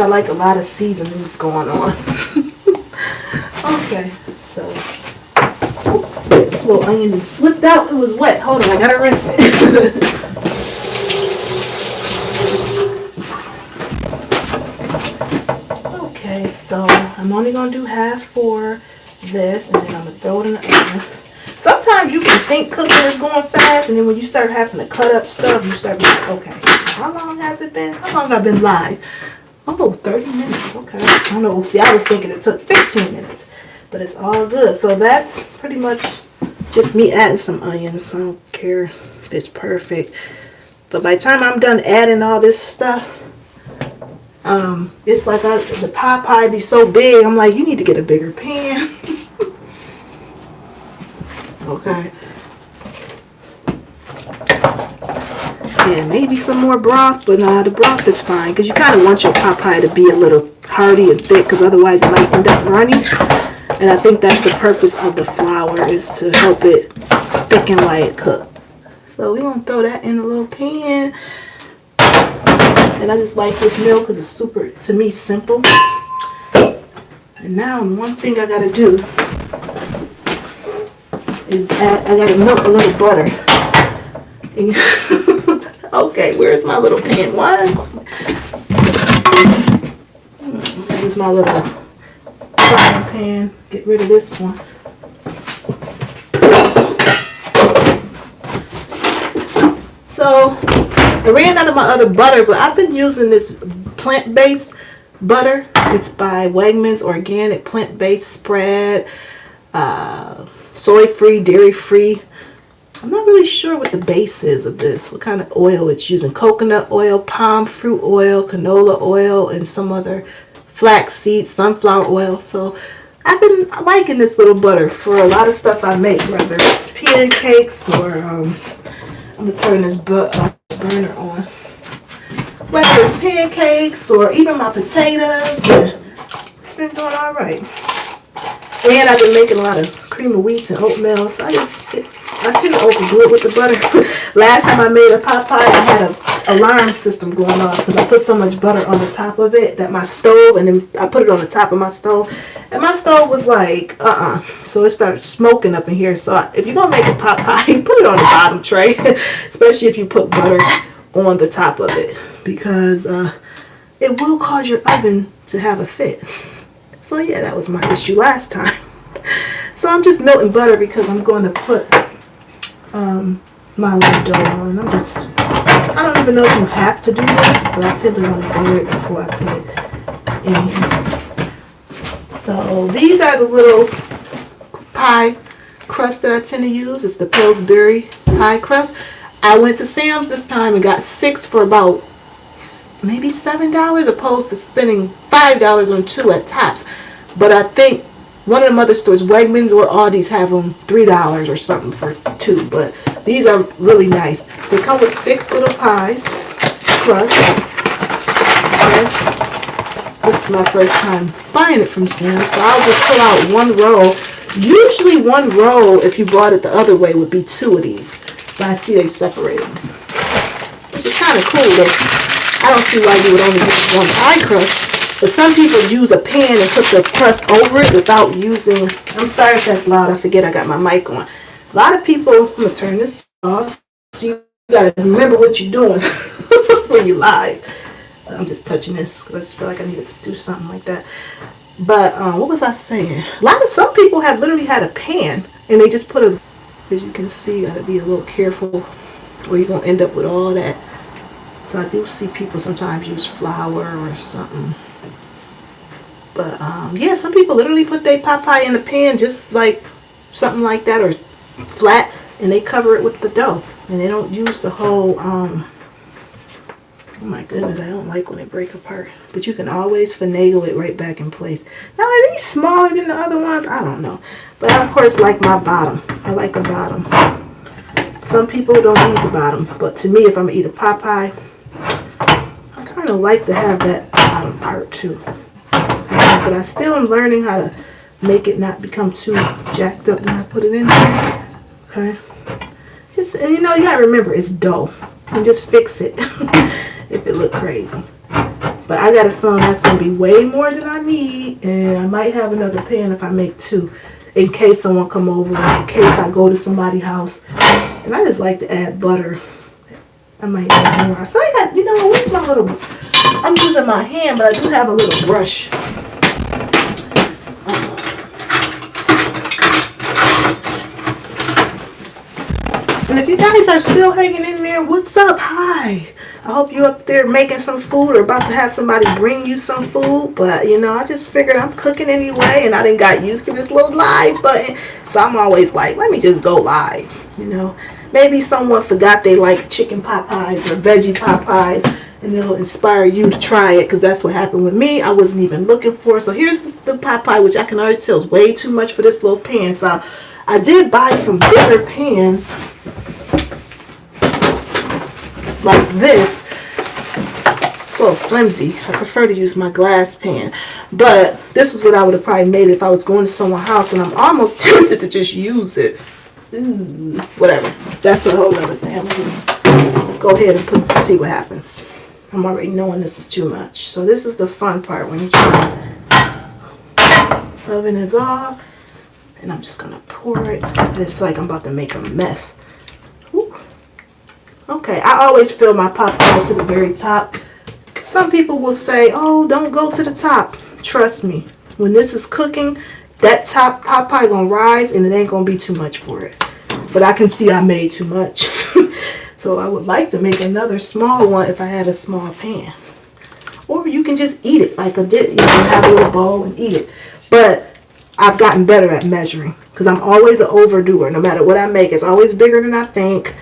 like a lot of seasonings going on. Okay, so little onion slipped out. It was wet. Hold on, I gotta rinse it. Okay, so I'm only gonna do half for this, and then I'm gonna throw it in the oven. Sometimes you can think cooking is going fast, and then when you start having to cut up stuff, you start being like, okay, how long has it been? How long have I been live? Oh, 30 minutes. Okay. I don't know. See, I was thinking it took 15 minutes. But it's all good. So that's pretty much just me adding some onions. I don't care if it's perfect. But by the time I'm done adding all this stuff, it's like the pot pie be so big. I'm like, you need to get a bigger pan. Okay. Yeah, maybe some more broth, but the broth is fine because you kind of want your pot pie to be a little hearty and thick, because otherwise it might end up runny. And I think that's the purpose of the flour, is to help it thicken while it cooks. So we're going to throw that in a little pan. And I just like this meal because it's super, to me, simple. And now one thing I got to do is I got to melt a little butter. Okay, where's my little pan? What? Use my little frying pan. Get rid of this one. So I ran out of my other butter, but I've been using this plant-based butter. It's by Wegmans, organic plant-based spread, soy-free, dairy-free. I'm not really sure what the base is of this, what kind of oil it's using. Coconut oil, palm fruit oil, canola oil, and some other flaxseed, sunflower oil. So I've been liking this little butter for a lot of stuff I make, whether it's pancakes or I'm going to turn this burner on. Whether it's pancakes or even my potatoes, it's been doing all right. And I've been making a lot of cream of wheat and oatmeal, so I tend to overdo it with the butter. Last time I made a pot pie, I had an alarm system going on because I put so much butter on the top of it that my stove, and then I put it on the top of my stove, and my stove was like, so it started smoking up in here. So if you're going to make a pot pie, put it on the bottom tray, especially if you put butter on the top of it, because it will cause your oven to have a fit. So yeah, that was my issue last time. So I'm just melting butter because I'm going to put my little dough on. I'm just I don't even know if you have to do this, but I typically want to butter it before I put it in here. So these are the little pie crust that I tend to use. It's the Pillsbury pie crust. I went to Sam's this time and got 6 for about maybe $7 opposed to spending $5 on 2 at Tops. But I think one of the other stores, Wegmans or Aldi's, have them $3 or something for 2. But these are really nice. They come with 6 little pies, crust. Okay. This is my first time buying it from Sam's, so I'll just pull out 1 roll. Usually 1 roll, if you bought it the other way, would be 2 of these. But I see they separate them, which is kind of cool. I don't see why you would only use 1 pie crust. But some people use a pan and put the crust over it without using... I'm sorry if that's loud. I forget I got my mic on. A lot of people... I'm going to turn this off. So you got to remember what you're doing when you live. I'm just touching this because I just feel like I needed to do something like that. But what was I saying? Some people have literally had a pan and they just put a... As you can see, you got to be a little careful or you're going to end up with all that. So I do see people sometimes use flour or something. But yeah, some people literally put their pot pie in the pan just like something like that or flat, and they cover it with the dough. And they don't use the whole, oh my goodness, I don't like when they break apart. But you can always finagle it right back in place. Now, are these smaller than the other ones? I don't know. But I, of course, like my bottom. I like a bottom. Some people don't eat the bottom. But to me, if I'm going to eat a pot pie, I kind of like to have that bottom part too. But I still am learning how to make it not become too jacked up when I put it in there. Okay. Just, and you know, you gotta remember it's dough. And just fix it if it look crazy. But I got a feeling that's gonna be way more than I need, and I might have another pan if I make 2, in case someone come over, in case I go to somebody's house. And I just like to add butter. I might add more. I feel like you know, where's my little? I'm using my hand, but I do have a little brush. And if you guys are still hanging in there, what's up? Hi. I hope you up there making some food or about to have somebody bring you some food. But, you know, I just figured I'm cooking anyway. And I done got used to this little live button. So I'm always like, let me just go live. You know, maybe someone forgot they like chicken pot pies or veggie pot pies. And they'll inspire you to try it. Because that's what happened with me. I wasn't even looking for it. So here's the pot pie, which I can already tell is way too much for this little pan. So I did buy some bigger pans like this. It's a little flimsy. I prefer to use my glass pan. But this is what I would have probably made if I was going to someone's house, and I'm almost tempted to just use it. Ooh, whatever. That's a whole other thing. I'm gonna go ahead and see what happens. I'm already knowing this is too much. So this is the fun part when you try. Oven is off. And I'm just gonna pour it. I just feel like I'm about to make a mess. Ooh. Okay, I always fill my pot pie to the very top. Some people will say, oh, don't go to the top. Trust me, when this is cooking, that top pot pie gonna rise and it ain't gonna be too much for it. But I can see I made too much. So I would like to make another small one if I had a small pan. Or you can just eat it like a dip. You know, have a little bowl and eat it. But I've gotten better at measuring because I'm always an overdoer. No matter what I make, it's always bigger than I think.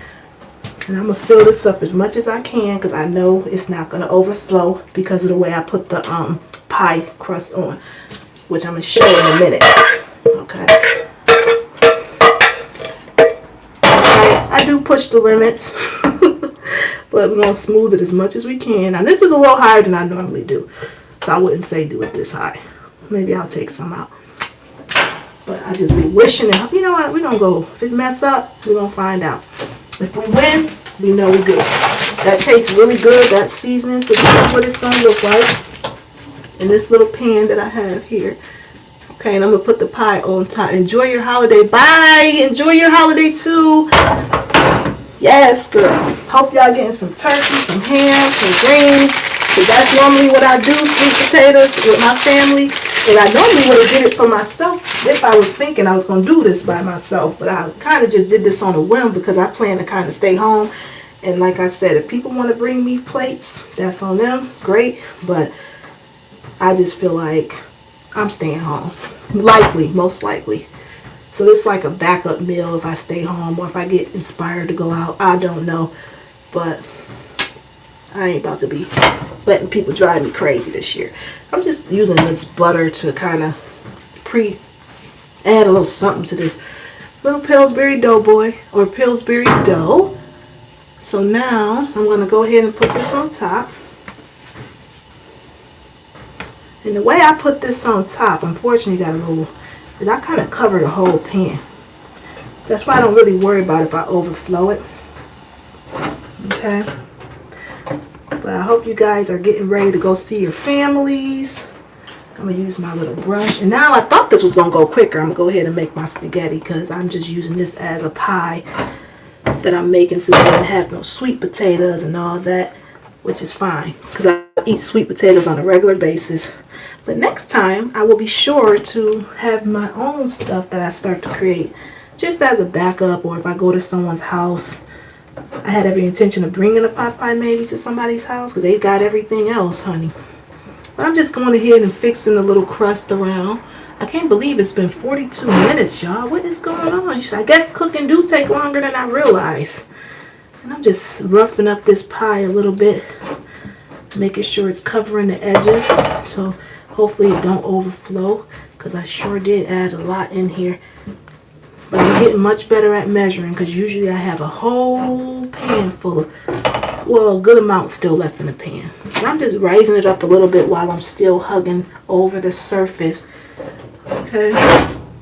And I'm going to fill this up as much as I can because I know it's not going to overflow because of the way I put the pie crust on, which I'm going to show you in a minute. Okay. I do push the limits, but we're going to smooth it as much as we can. Now, this is a little higher than I normally do, so I wouldn't say do it this high. Maybe I'll take some out. But I just be wishing it. You know what? We're going to go. If it mess up, we're going to find out. If we win, we know we're good. That tastes really good. That seasoning. So this is what it's going to look like in this little pan that I have here. Okay, and I'm going to put the pie on top. Enjoy your holiday. Bye. Enjoy your holiday too. Yes, girl. Hope y'all getting some turkey, some ham, some greens. Because that's normally what I do. Sweet potatoes with my family. And I normally would have did it for myself if I was thinking I was going to do this by myself. But I kind of just did this on a whim because I plan to kind of stay home And like I said, if people want to bring me plates, that's on them, great. But I just feel like I'm staying home. Likely, most likely. So it's like a backup meal if I stay home or if I get inspired to go out. I don't know. But I ain't about to be letting people drive me crazy this year. I'm just using this butter to kind of add a little something to this little Pillsbury Doughboy or Pillsbury dough. So now I'm going to go ahead and put this on top. And the way I put this on top, unfortunately got a little, I kind of cover the whole pan. That's why I don't really worry about if I overflow it. Okay. But I hope you guys are getting ready to go see your families. I'm going to use my little brush. And now I thought this was going to go quicker. I'm going to go ahead and make my spaghetti because I'm just using this as a pie that I'm making since I didn't have no sweet potatoes and all that, which is fine because I eat sweet potatoes on a regular basis. But next time I will be sure to have my own stuff that I start to create just as a backup, or if I go to someone's house. I had every intention of bringing a pot pie maybe to somebody's house because they got everything else, honey. But I'm just going ahead and fixing the little crust around. I can't believe it's been 42 minutes, y'all. What is going on? I guess cooking do take longer than I realize. And I'm just roughing up this pie a little bit, making sure it's covering the edges. So hopefully it don't overflow because I sure did add a lot in here. But I'm getting much better at measuring because usually I have a whole pan full of, well, a good amount still left in the pan. And I'm just raising it up a little bit while I'm still hugging over the surface. Okay,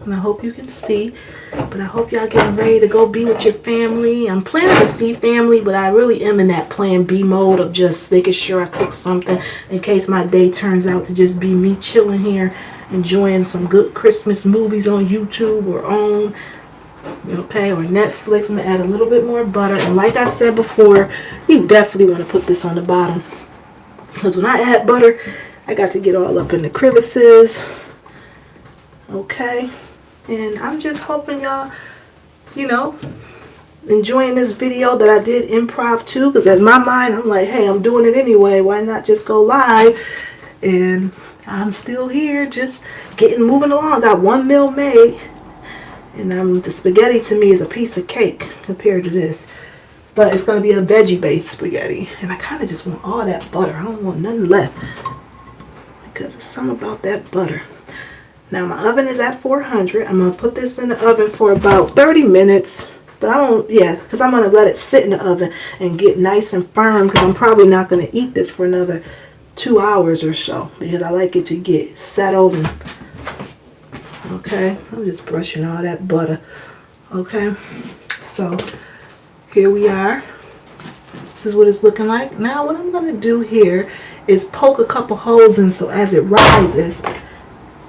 and I hope you can see. But I hope y'all getting ready to go be with your family. I'm planning to see family, but I really am in that plan B mode of just making sure I cook something in case my day turns out to just be me chilling here, enjoying some good Christmas movies on YouTube or on, okay, or Netflix. I'm going to add a little bit more butter. And like I said before, you definitely want to put this on the bottom. Because when I add butter, I got to get all up in the crevices. Okay. And I'm just hoping y'all, you know, enjoying this video that I did improv too. Because in my mind, I'm like, hey, I'm doing it anyway. Why not just go live? And I'm still here just moving along. Got one meal made. And the spaghetti to me is a piece of cake compared to this. But it's going to be a veggie-based spaghetti. And I kind of just want all that butter. I don't want nothing left. Because there's something about that butter. Now my oven is at 400. I'm going to put this in the oven for about 30 minutes. But I don't, because I'm going to let it sit in the oven and get nice and firm. Because I'm probably not going to eat this for another 2 hours or so. Because I like it to get settled. And, okay, I'm just brushing all that butter. Okay, so here we are. This is what it's looking like. Now what I'm going to do here is poke a couple holes in so as it rises,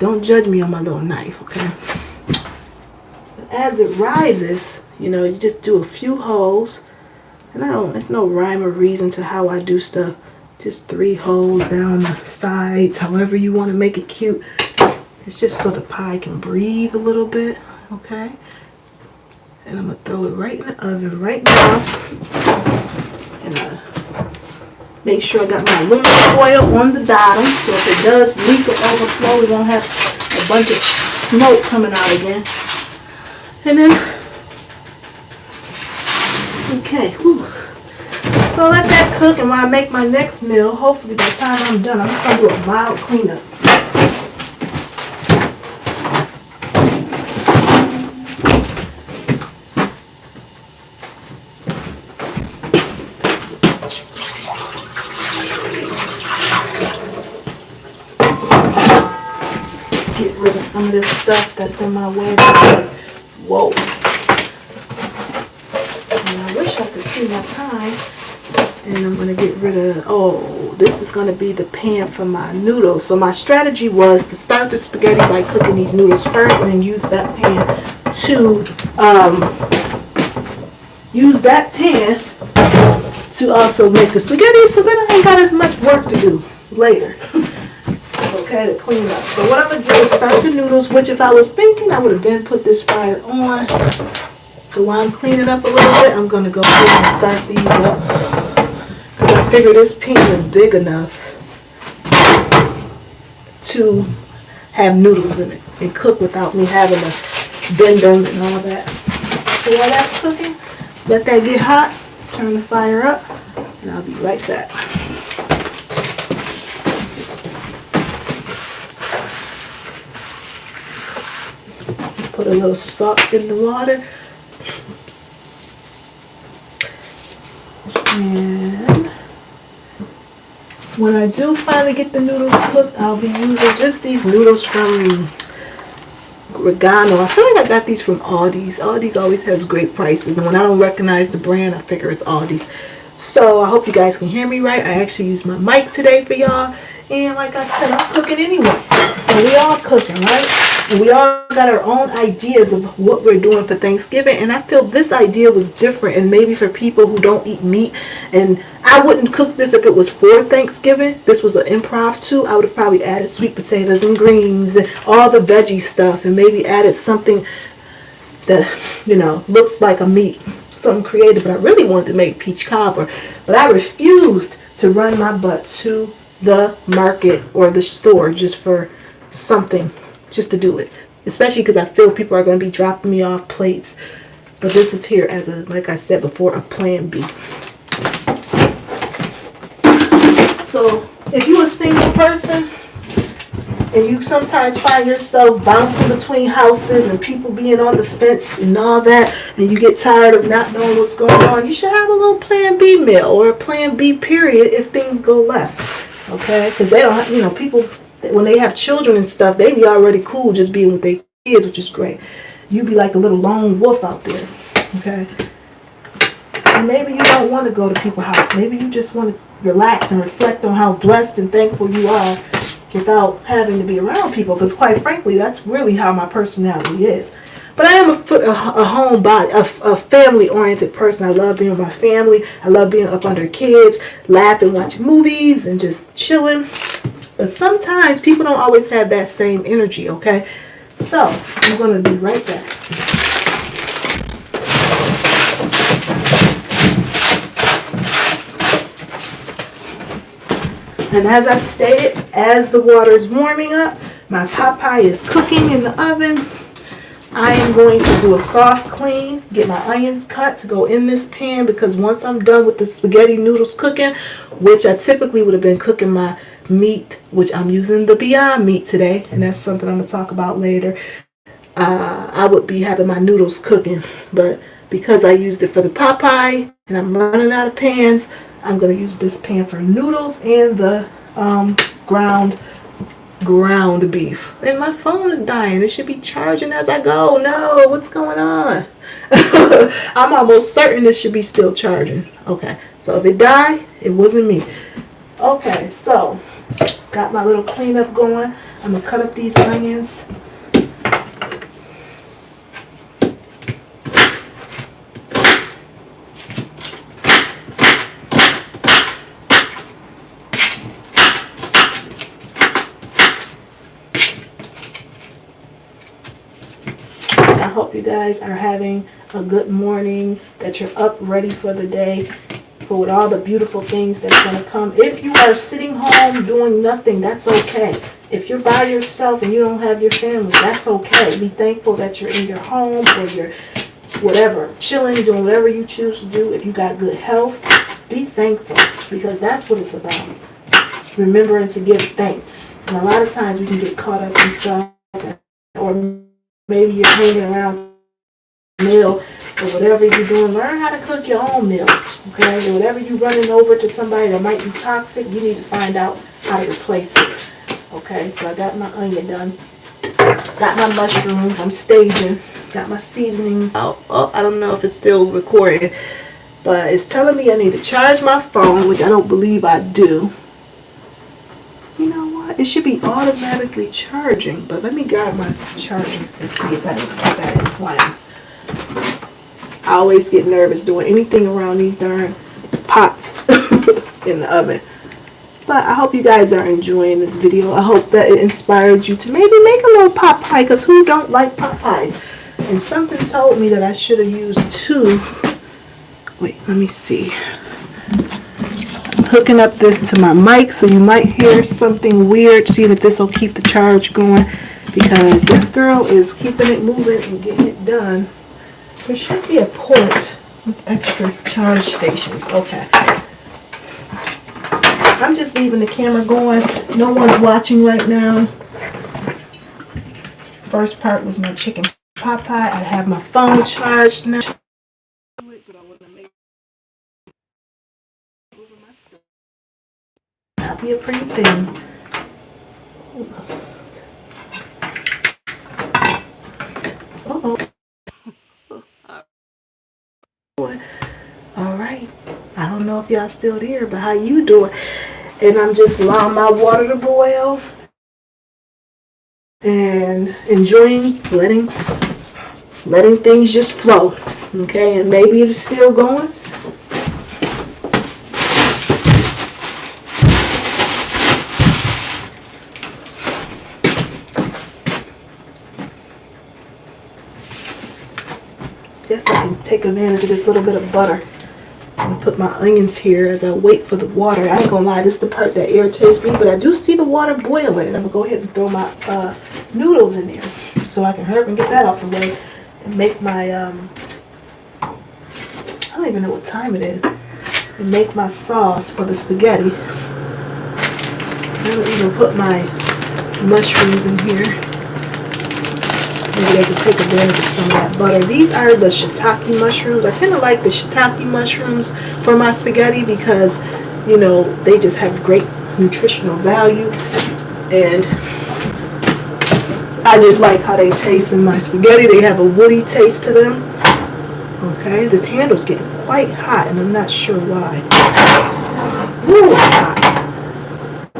don't judge me on my little knife, okay? But as it rises, you know, you just do a few holes. And there's no rhyme or reason to how I do stuff. Just 3 holes down the sides, however you want to make it cute. It's just so the pie can breathe a little bit, okay? And I'm going to throw it right in the oven right now. And make sure I got my aluminum foil on the bottom, so if it does leak or overflow, we won't have a bunch of smoke coming out again. And then, okay, whew. So let that cook, and when I make my next meal, hopefully by the time I'm done, I'm just going to do a mild cleanup. Get rid of some of this stuff that's in my way. Like, whoa. And I wish I could see my time. And I'm going to get rid of, this is going to be the pan for my noodles. So my strategy was to start the spaghetti by cooking these noodles first and then use that pan to also make the spaghetti, so then I ain't got as much work to do later. Okay, to clean up. So what I'm going to do is start the noodles, which if I was thinking I would have been put this fire on So while I'm cleaning up a little bit, I'm going to go ahead and start these up. Because I figure this pan is big enough to have noodles in it and cook without me having to bend them and all that. So while that's cooking, let that get hot, turn the fire up, and I'll be right back. Put a little salt in the water. And when I do finally get the noodles cooked, I'll be using just these noodles from Regano. I feel like I got these from Aldi's. Aldi's always has great prices, and when I don't recognize the brand, I figure it's Aldi's. So I hope you guys can hear me right. I actually used my mic today for y'all, and like I said, I'm cooking anyway. So we all cooking, right? And we all got our own ideas of what we're doing for Thanksgiving, and I feel this idea was different, and maybe for people who don't eat meat, and I wouldn't cook this if it was for Thanksgiving. This was an improv too. I would have probably added sweet potatoes and greens and all the veggie stuff, and maybe added something that, you know, looks like a meat, something creative. But I really wanted to make peach cobbler, but I refused to run my butt to the market or the store just for something, just to do it, especially because I feel people are going to be dropping me off plates. But this is here as a, like I said before, a plan B. So if you're a single person and you sometimes find yourself bouncing between houses and people being on the fence and all that, and you get tired of not knowing what's going on, you should have a little plan B meal or a plan B period if things go left. Okay? Because they don't have, you know, people, when they have children and stuff, they be already cool just being with their kids, which is great. You be like a little lone wolf out there. Okay? And maybe you don't want to go to people's house. Maybe you just want to relax and reflect on how blessed and thankful you are without having to be around people, because quite frankly, that's really how my personality is. But I am a homebody, a family-oriented person. I love being with my family. I love being up under kids, laughing, watching movies, and just chilling. But sometimes people don't always have that same energy, okay? So, I'm going to be right back. And as I stated, as the water is warming up, my pot pie is cooking in the oven. I am going to do a soft clean, get my onions cut to go in this pan, because once I'm done with the spaghetti noodles cooking, which I typically would have been cooking my meat, which I'm using the Beyond Meat today, and that's something I'm going to talk about later. I would be having my noodles cooking, but because I used it for the pot pie and I'm running out of pans, I'm going to use this pan for noodles and the ground beef. And my phone is dying. It should be charging as I go. No, what's going on? I'm almost certain it should be still charging. Okay, so if it died, it wasn't me. Okay, so got my little cleanup going. I'm going to cut up these onions. I hope you guys are having a good morning, that you're up ready for the day, for with all the beautiful things that's going to come. If you are sitting home doing nothing, that's okay. If you're by yourself and you don't have your family, that's okay. Be thankful that you're in your home or you're whatever, chilling, doing whatever you choose to do. If you got good health, be thankful, because that's what it's about. Remembering to give thanks. And a lot of times we can get caught up in stuff, or maybe you're hanging around meal or whatever you're doing. Learn how to cook your own meal, okay? And whatever you're running over to somebody that might be toxic, you need to find out how to replace it, okay? So I got my onion done, got my mushrooms, I'm staging, got my seasonings out. Oh, I don't know if it's still recording, but it's telling me I need to charge my phone, which I don't believe I do. You know what? It should be automatically charging, but let me grab my charger and see if I can put that in plan. I always get nervous doing anything around these darn pots in the oven. But I hope you guys are enjoying this video. I hope that it inspired you to maybe make a little pot pie, because who don't like pot pies? And something told me that I should have used 2. Wait, let me see. I'm hooking up this to my mic, so you might hear something weird, seeing if this will keep the charge going, because this girl is keeping it moving and getting it done. There should be a port with extra charge stations. Okay. I'm just leaving the camera going. No one's watching right now. First part was my chicken pot pie. I have my phone charged now. But I want to make over my stuff. That'll be a pretty thing. Uh-oh. All right. I don't know if y'all still there, but how you doing? And I'm just allowing my water to boil and enjoying letting things just flow. Okay, and maybe it's still going. Guess I can take advantage of this little bit of butter and put my onions here as I wait for the water. I ain't gonna lie, this is the part that irritates me, but I do see the water boiling. I'm gonna go ahead and throw my noodles in there so I can hurry up and get that out the way and make my I don't even know what time it is, and make my sauce for the spaghetti. I don't even put my mushrooms in here. Maybe I can take advantage of some of that butter. These are the shiitake mushrooms. I tend to like the shiitake mushrooms for my spaghetti because, you know, they just have great nutritional value. And I just like how they taste in my spaghetti. They have a woody taste to them. Okay, this handle's getting quite hot and I'm not sure why. Ooh, it's hot.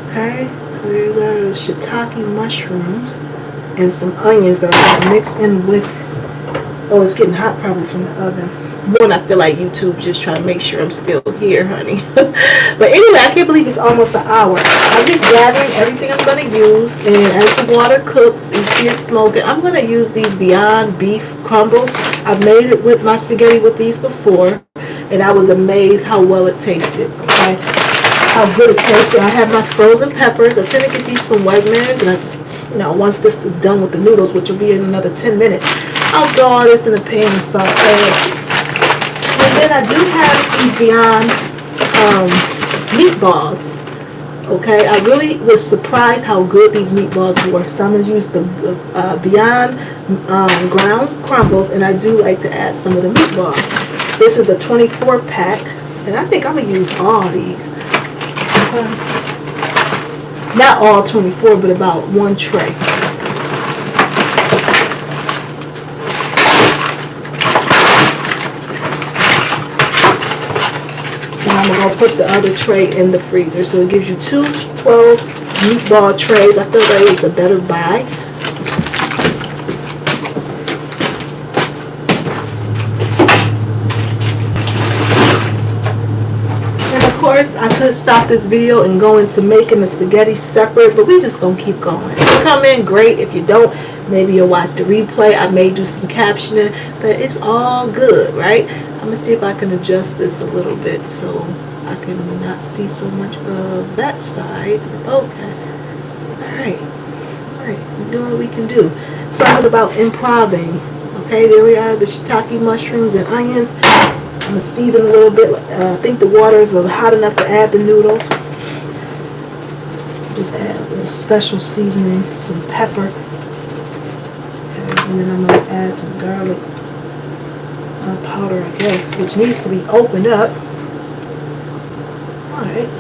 Okay, so these are the shiitake mushrooms. And some onions that I'm going to mix in with. Oh, it's getting hot probably from the oven. One, I feel like YouTube's just trying to make sure I'm still here, honey. But anyway, I can't believe it's almost an hour. I'm just gathering everything I'm going to use. And as the water cooks, you see it smoking. I'm going to use these Beyond Beef crumbles. I've made it with my spaghetti with these before. And I was amazed how well it tasted. Okay? How good it tasted. I have my frozen peppers. I tend to get these from Wegmans. And I just, you know, once this is done with the noodles, which will be in another 10 minutes, I'll throw all this in a pan and saute it. And then I do have these Beyond meatballs. Okay, I really was surprised how good these meatballs were. So I'm going to use the Beyond ground crumbles, and I do like to add some of the meatballs. This is a 24 pack, and I think I'm going to use all these. Okay. Not all 24, but about one tray. And I'm going to put the other tray in the freezer. So it gives you 2 12 meatball trays. I feel that is the better buy. I could stop this video and go into making the spaghetti separate, but we just gonna keep going. If you come in, great. If you don't, maybe you'll watch the replay. I may do some captioning, but it's all good, right? I'm gonna see if I can adjust this a little bit so I can not see so much of that side. Okay. Alright. We're doing what we can do. Something about improving. Okay, there we are, the shiitake mushrooms and onions. I'm going to season a little bit. I think the water is hot enough to add the noodles. Just add a little special seasoning, some pepper. Okay, and then I'm going to add some garlic powder, I guess, which needs to be opened up. Alright.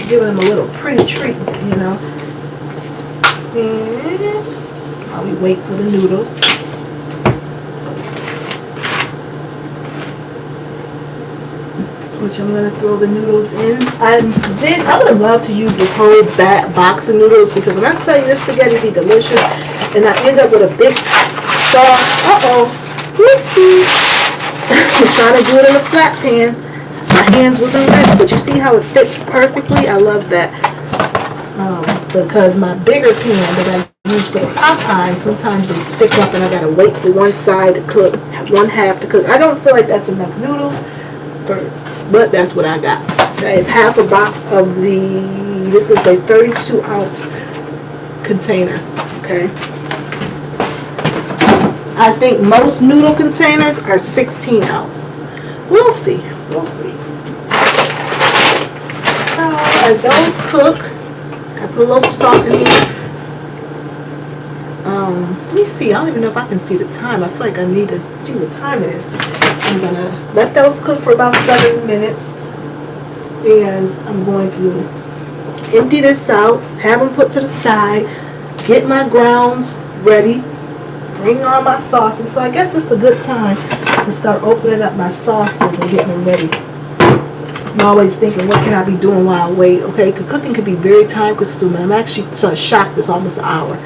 Giving them a little pretty treat, you know. And while we wait for the noodles. Which I'm going to throw the noodles in. I would have loved to use this whole box of noodles, because when I tell you this spaghetti be delicious, and I end up with a big sauce. Whoopsie. I'm trying to do it in a flat pan. My hands wasn't rinsed, but you see how it fits perfectly. I love that. Because my bigger pan that I For the Popeyes, sometimes they stick up and I gotta wait for one side to cook, one half to cook. I don't feel like that's enough noodles, but that's what I got. That is half a box of this is a 32 ounce container, okay? I think most noodle containers are 16 ounce. We'll see, we'll see. As those cook, I put a little salt in here. Let me see. I don't even know if I can see the time. I feel like I need to see what time it is. I'm going to let those cook for about 7 minutes. And I'm going to empty this out, have them put to the side, get my grounds ready, bring on my sauces. So I guess it's a good time to start opening up my sauces and getting them ready. I'm always thinking, what can I be doing while I wait? Okay, because cooking can be very time consuming. I'm actually so shocked it's almost an hour.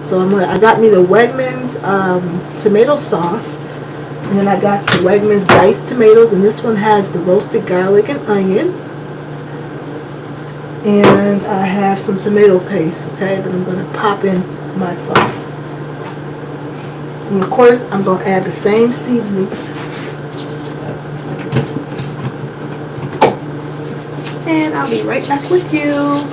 So I got me the Wegmans tomato sauce, and then I got the Wegmans diced tomatoes, and this one has the roasted garlic and onion, and I have some tomato paste. Okay, then I'm going to pop in my sauce, and of course I'm going to add the same seasonings, and I'll be right back with you.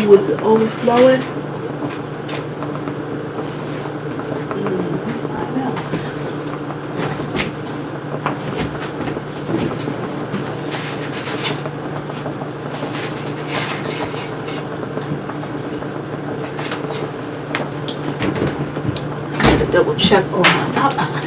Was it overflowing? I know. I have to double check on my Popeye.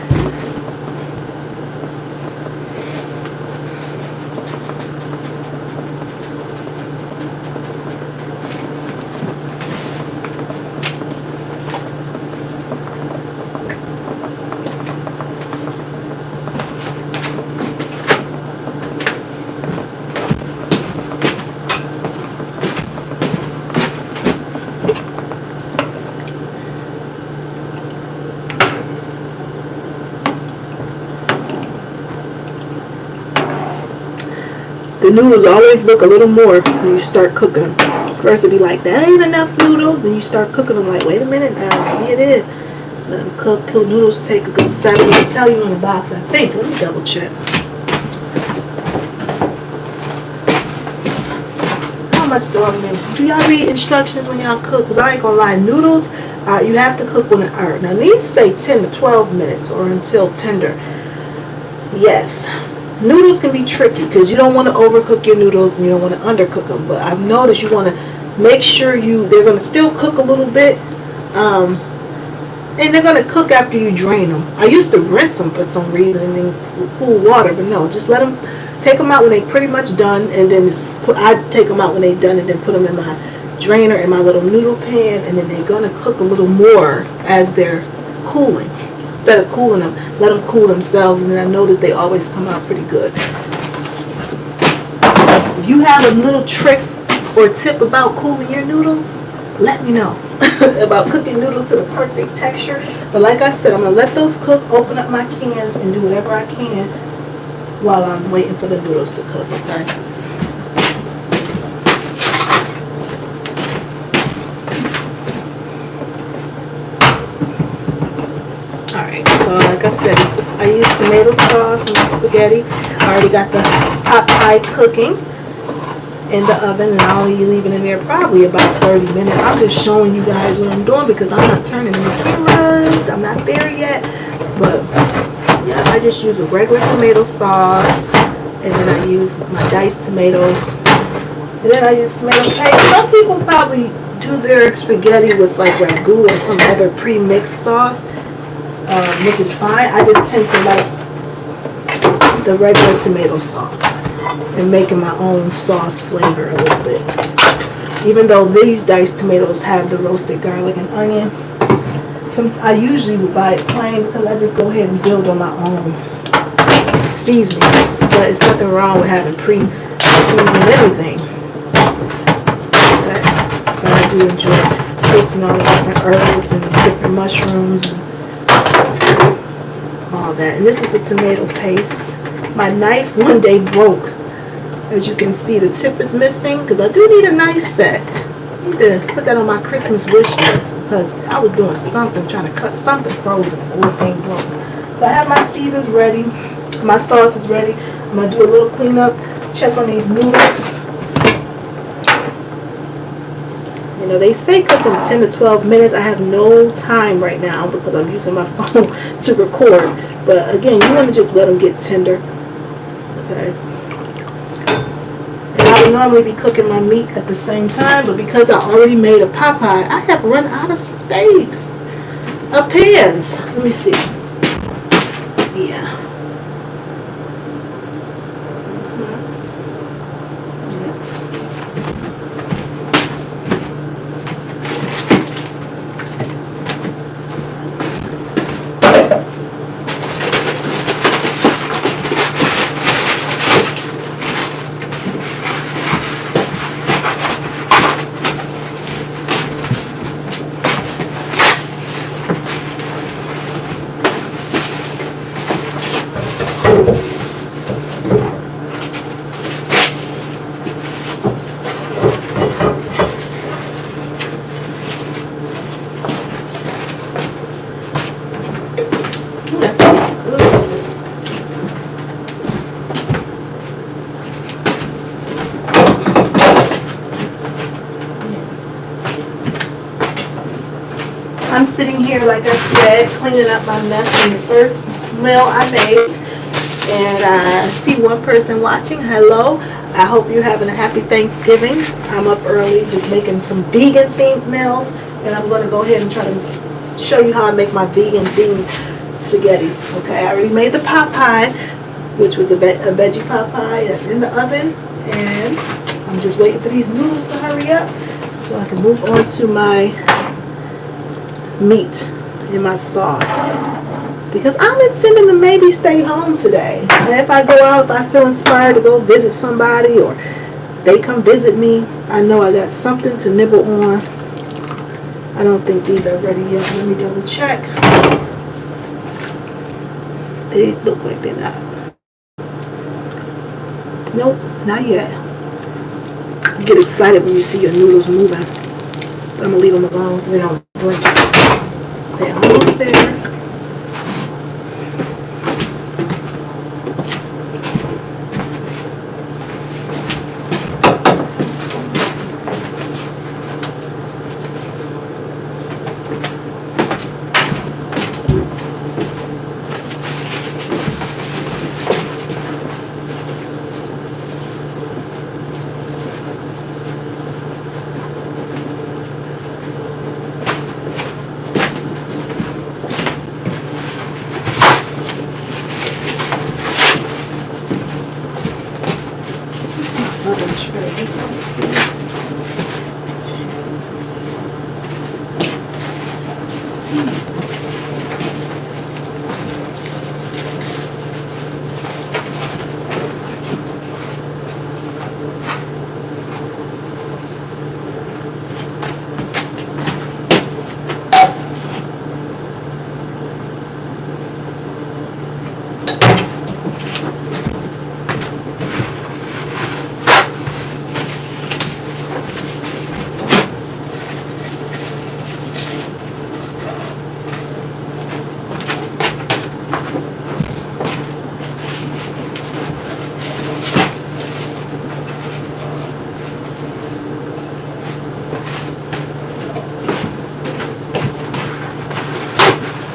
The noodles always look a little more when you start cooking them. First it'll be like, that ain't enough noodles. Then you start cooking them like, wait a minute now, maybe it is. Let them cook. Cool noodles take a good 7. It'll tell you on the box, I think. Let me double check. How much do I mean? Do y'all read instructions when y'all cook? Because I ain't gonna lie, noodles, you have to cook when they're now these say 10 to 12 minutes or until tender. Yes. Noodles can be tricky because you don't want to overcook your noodles and you don't want to undercook them. But I've noticed you want to make sure they're going to still cook a little bit. And they're going to cook after you drain them. I used to rinse them for some reason in cool water. But no, just let them, take them out when they're pretty much done. And then I take them out when they're done and then put them in my drainer in my little noodle pan. And then they're going to cook a little more as they're cooling. Instead of cooling them, let them cool themselves, and then I notice they always come out pretty good. If you have a little trick or tip about cooling your noodles, let me know about cooking noodles to the perfect texture. But like I said, I'm going to let those cook, open up my cans, and do whatever I can while I'm waiting for the noodles to cook, okay? So like I said, I use tomato sauce and my spaghetti. I already got the pot pie cooking in the oven, and I'll leave it in there probably about 30 minutes. I'm just showing you guys what I'm doing because I'm not turning the cameras. I'm not there yet. But yeah, I just use a regular tomato sauce, and then I use my diced tomatoes, and then I use tomato paste. Some people probably do their spaghetti with like ragu or some other pre-mixed sauce. Which is fine. I just tend to like the regular tomato sauce. and making my own sauce flavor a little bit. Even though these diced tomatoes have the roasted garlic and onion, I usually would buy it plain because I just go ahead and build on my own seasoning. But it's nothing wrong with having pre-seasoned anything. Okay. But I do enjoy tasting all the different herbs and different mushrooms and all that. And this is the tomato paste. My knife one day broke. As you can see, the tip is missing because I do need a knife set. I need to put that on my Christmas wish list because I was doing something, trying to cut something frozen and the thing broke. So I have my seasons ready. My sauce is ready. I'm going to do a little cleanup, check on these noodles. You know, they say cook them 10 to 12 minutes. I have no time right now because I'm using my phone to record. But again, you want to just let them get tender. Okay. And I would normally be cooking my meat at the same time, but because I already made a pot pie, I have run out of space of pans. Let me see. Yeah. I'm sitting here, like I said, cleaning up my mess in the first meal I made. And I see one person watching. Hello. I hope you're having a happy Thanksgiving. I'm up early just making some vegan themed meals. And I'm going to go ahead and try to show you how I make my vegan themed spaghetti. Okay, I already made the pot pie, which was a veggie pot pie that's in the oven. And I'm just waiting for these noodles to hurry up so I can move on to my meat in my sauce, because I'm intending to maybe stay home today. And if I go out, if I feel inspired to go visit somebody or they come visit me, I know I got something to nibble on. I don't think these are ready yet. Let me double check. They look like they're not. Nope, not yet. You get excited when you see your noodles moving. But I'm going to leave them alone so they don't break. They're almost there.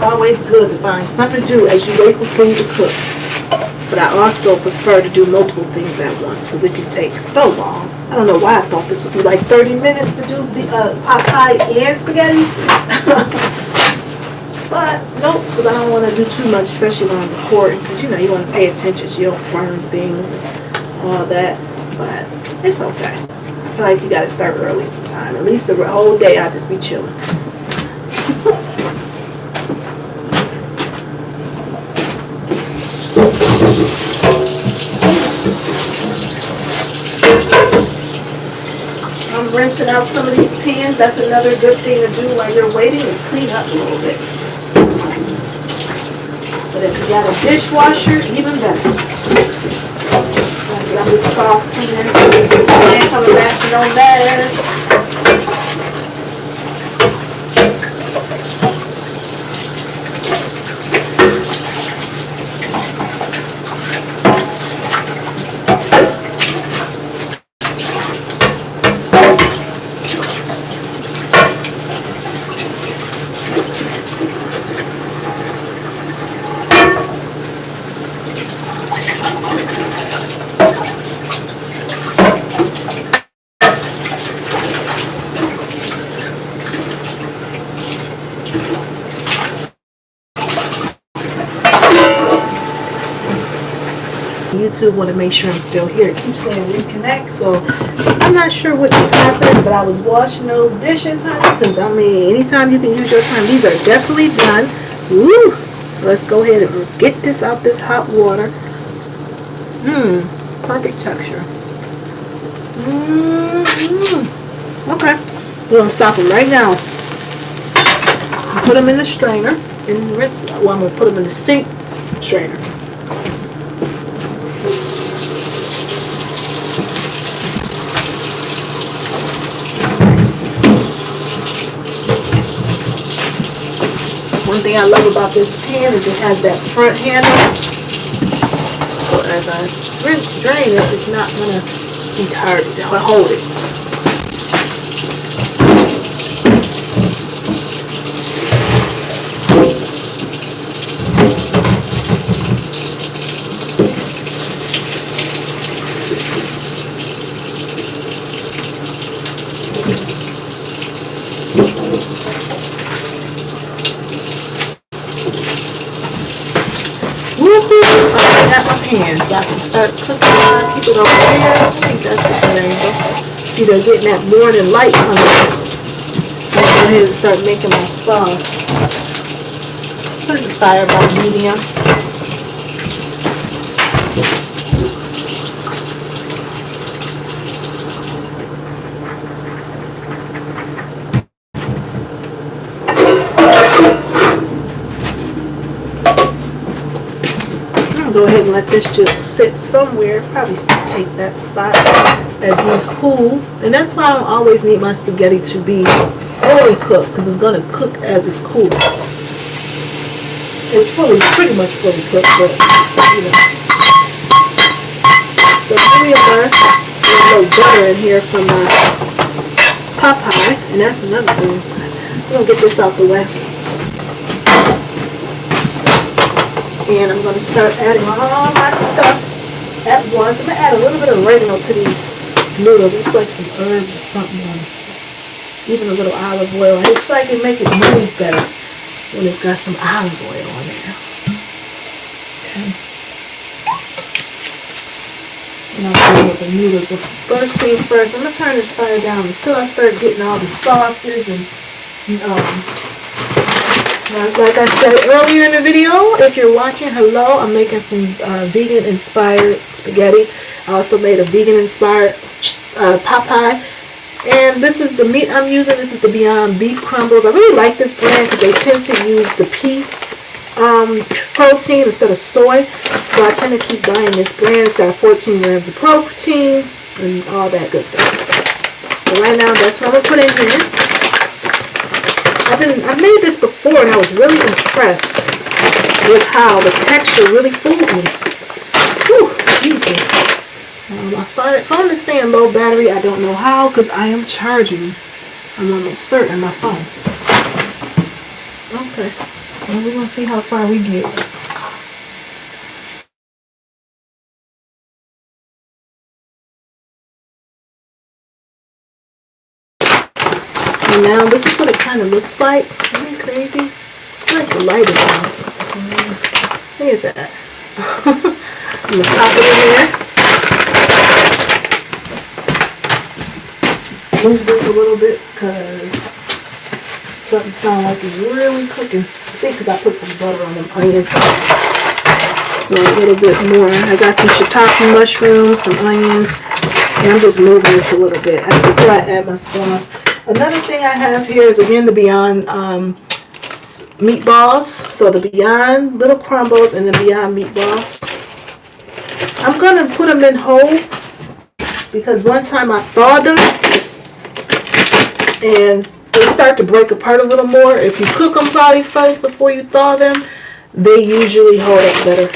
Always good to find something to do as you wait for food to cook. But I also prefer to do multiple things at once because it can take so long. I don't know why I thought this would be like 30 minutes to do the pot pie and spaghetti. But nope, because I don't want to do too much, especially when I'm recording. Because you know you want to pay attention so you don't burn things and all that, but it's okay. I feel like you gotta start early sometime. At least the whole day I'll just be chilling. I'm rinsing out some of these pans. That's another good thing to do while you're waiting is clean up a little bit. But if you got a dishwasher, even better. Get this soft cleaner. This pan coming back to no mess. YouTube want to make sure I'm still here. It keeps saying reconnect, so I'm not sure what just happened, but I was washing those dishes, honey, because I mean, anytime you can use your time, these are definitely done. Woo! So let's go ahead and get this out this hot water. Perfect texture. Okay, we're gonna stop them right now. Put them in the strainer and rinse. Well, I'm gonna put them in the sink strainer. One thing I love about this pan is it has that front handle. So as I drain it, it's not gonna be tired to hold it. So I can start cooking on, keep it over here. I think that's a good angle. See, they're getting that morning light coming. I'm going to go ahead and start making my sauce. Put the fire about medium. Go ahead and let this just sit somewhere. Probably take that spot as these cool. And that's why I don't always need my spaghetti to be fully cooked, because it's going to cook as it's cooling. It's pretty much fully cooked, but you know. So here we are. There's a little butter in here from my pot pie, and that's another thing. I'm going to get this out the way. And I'm going to start adding all my stuff at once. I'm going to add a little bit of oregano to these noodles. It's like some herbs or something. Even a little olive oil. I just feel like it make it move better when it's got some olive oil on there. Okay. And I'll go with the noodles. But first thing first, I'm going to turn this fire down until I start getting all the sauces and like I said earlier in the video, if you're watching, hello, I'm making some vegan-inspired spaghetti. I also made a vegan-inspired pot pie. And this is the meat I'm using. This is the Beyond Beef Crumbles. I really like this brand because they tend to use the pea protein instead of soy. So I tend to keep buying this brand. It's got 14 grams of protein and all that good stuff. So right now, that's what I'm going to put in here. I've made this before and I was really impressed with how the texture really fooled me. Whew, Jesus. My phone is saying low battery. I don't know how because I am charging. I'm almost certain my phone. Okay. Well, we're going to see how far we get. And now this is what it kind of looks like. Isn't it crazy? I feel like the light is on. Look at that. I'm going to pop it in there. move this a little bit because something sounds like it's really cooking. I think because I put some butter on them onions. A little bit more. I got some shiitake mushrooms, some onions, and I'm just moving this a little bit before I add my sauce. Another thing I have here is again the Beyond meatballs. So the Beyond little crumbles and the Beyond meatballs. I'm gonna put them in whole because one time I thawed them and they start to break apart a little more. If you cook them probably first before you thaw them, they usually hold up better.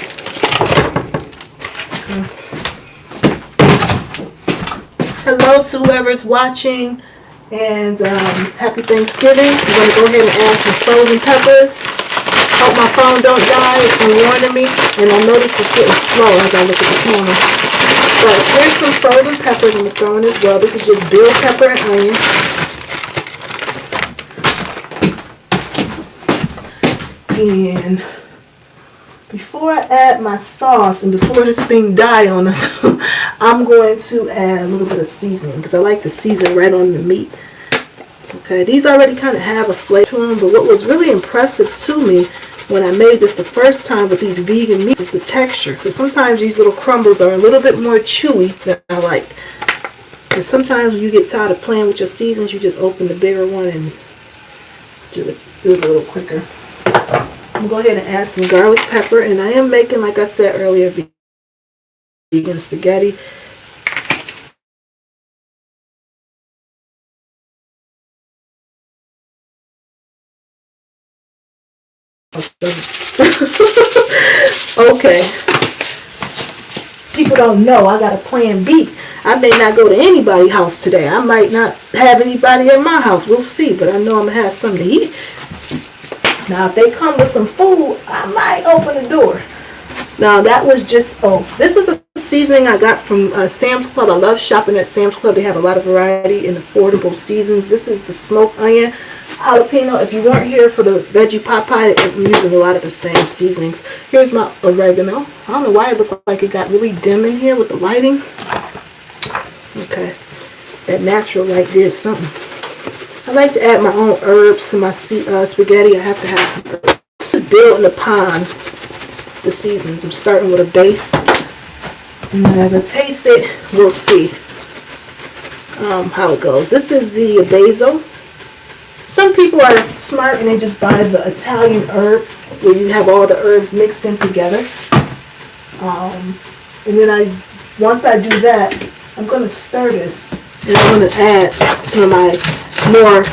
Hello to whoever's watching, and happy Thanksgiving. I'm going to go ahead and add some frozen peppers. Hope my phone don't die. It's been warning me, and I notice it's getting slow as I look at the camera. So here's some frozen peppers I'm throwing as well. This is just bell pepper and onion. And before I add my sauce and before this thing die on us, I'm going to add a little bit of seasoning because I like to season right on the meat. Okay, these already kind of have a flavor to them, but what was really impressive to me when I made this the first time with these vegan meats is the texture. Because sometimes these little crumbles are a little bit more chewy than I like. And sometimes when you get tired of playing with your seasons, you just open the bigger one and do it a little quicker. I'm going to go ahead and add some garlic pepper, and I am making, like I said earlier, vegan spaghetti. Okay. People don't know I got a plan B. I may not go to anybody's house today. I might not have anybody at my house. We'll see, but I know I'm going to have something to eat. Now, if they come with some food, I might open the door. Now, that was just, this is a seasoning I got from Sam's Club. I love shopping at Sam's Club. They have a lot of variety and affordable seasons. This is the smoked onion jalapeno. If you weren't here for the veggie pot pie, I'm using a lot of the same seasonings. Here's my oregano. I don't know why it looked like it got really dim in here with the lighting. Okay. That natural light did something. I like to add my own herbs to my spaghetti. I have to have some herbs. This is building upon the seasons. I'm starting with a base. And then as I taste it, we'll see how it goes. This is the basil. Some people are smart and they just buy the Italian herb where you have all the herbs mixed in together. And then once I do that, I'm going to stir this. And I'm going to add some of my more,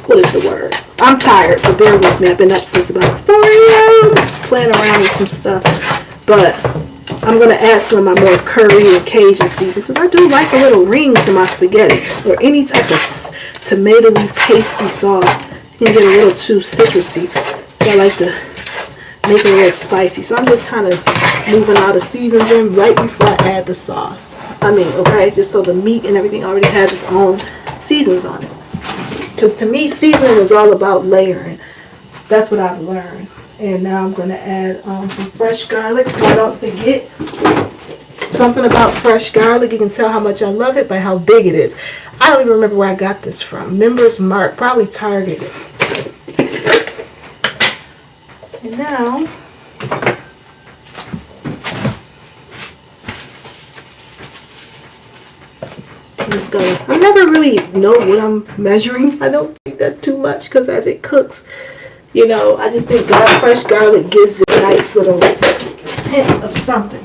what is the word? I'm tired, so bear with me. I've been up since about 4 a.m. playing around with some stuff. But I'm going to add some of my more curry and Cajun seasons because I do like a little ring to my spaghetti or any type of tomatoey pasty sauce. You can get a little too citrusy. So I like to make it a little spicy. So I'm just kind of moving all the seasons in right before I add the sauce. Okay, just so the meat and everything already has its own seasons on it. Because to me, seasoning is all about layering. That's what I've learned. And now I'm going to add some fresh garlic so I don't forget. Something about fresh garlic, you can tell how much I love it by how big it is. I don't even remember where I got this from. Members Mark, probably Target. And now, I never really know what I'm measuring. I don't think that's too much because as it cooks, I just think fresh garlic gives it a nice little hint of something.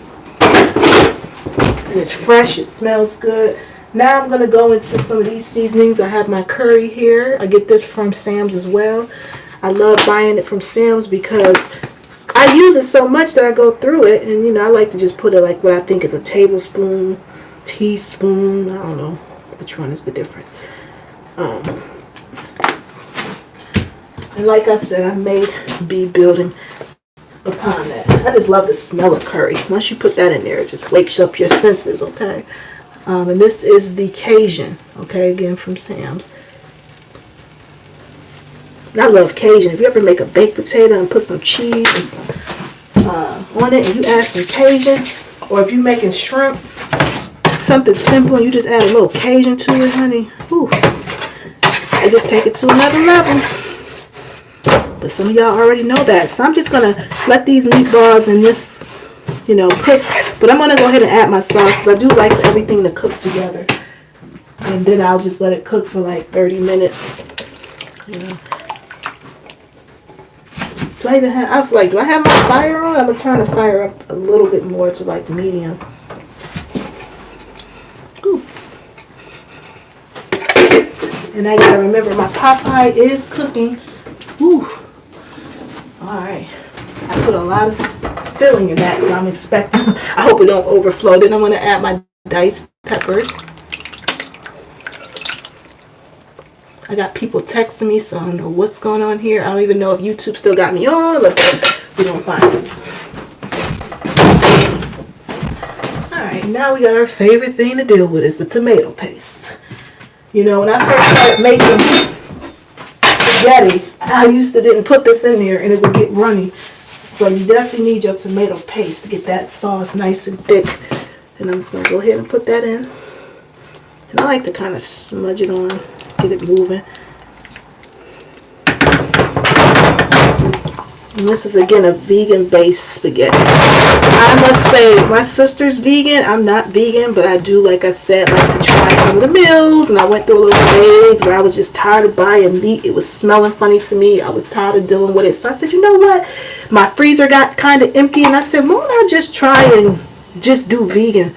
And it's fresh, it smells good. Now I'm going to go into some of these seasonings. I have my curry here. I get this from Sam's as well. I love buying it from Sam's because I use it so much that I go through it. And, I like to just put it like what I think is a tablespoon, teaspoon. I don't know which one is the difference. And like I said, I may be building upon that. I just love the smell of curry. Once you put that in there, it just wakes up your senses, okay? And this is the Cajun, okay, again from Sam's. And I love Cajun. If you ever make a baked potato and put some cheese and some on it, and you add some Cajun, or if you're making shrimp, something simple and you just add a little Cajun to it, honey, ooh, I just take it to another level. But some of y'all already know that. So I'm just going to let these meatballs in this, you know, cook. But I'm going to go ahead and add my sauce because I do like everything to cook together. And then I'll just let it cook for like 30 minutes. You know. Do I even have, do I have my fire on? I'm going to turn the fire up a little bit more to like medium. Ooh. And I got to remember my pot pie is cooking. Ooh. Alright, I put a lot of filling in that, so I'm expecting, I hope it don't overflow. Then I'm going to add my diced peppers. I got people texting me, so I don't know what's going on here. I don't even know if YouTube still got me on. Let's see. We're going to find it. Alright, now we got our favorite thing to deal with is the tomato paste. You know, when I first started making spaghetti, I used to didn't put this in there and it would get runny. So you definitely need your tomato paste to get that sauce nice and thick. And I'm just going to go ahead and put that in. And I like to kind of smudge it on, get it moving. And this is again a vegan based spaghetti. I must say my sister's vegan. I'm not vegan, but I do, like I said, like to try some of the meals. And I went through a little phase where I was just tired of buying meat. It was smelling funny to me. I was tired of dealing with it. So I said, you know what? My freezer got kind of empty, and I said, why don't I just try and just do vegan?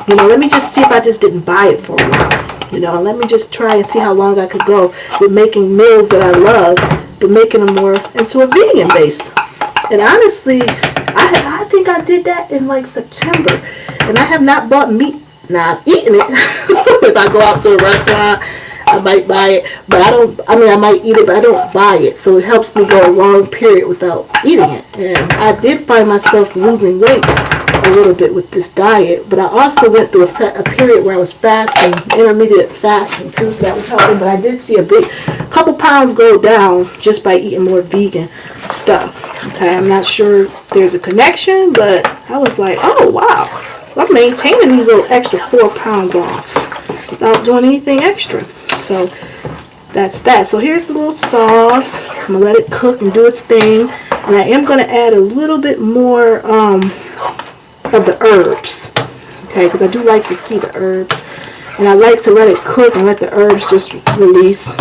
You know, let me just see if I just didn't buy it for a while. You know, let me just try and see how long I could go with making meals that I love, but making them more into a vegan base. And honestly, I think I did that in like September, and I have not bought meat. Now I've eaten it. If I go out to a restaurant, I might buy it, but I might eat it, but I don't buy it. So it helps me go a long period without eating it. And I did find myself losing weight a little bit with this diet, but I also went through a period where I was fasting, intermediate fasting too, so that was helping. But I did see a couple pounds go down just by eating more vegan stuff. Okay, I'm not sure if there's a connection, but I was like, oh wow, I'm maintaining these little extra 4 pounds off without doing anything extra. So that's that. So here's the little sauce. I'm gonna let it cook and do its thing, and I am gonna add a little bit more of the herbs, okay, because I do like to see the herbs, and I like to let it cook and let the herbs just release.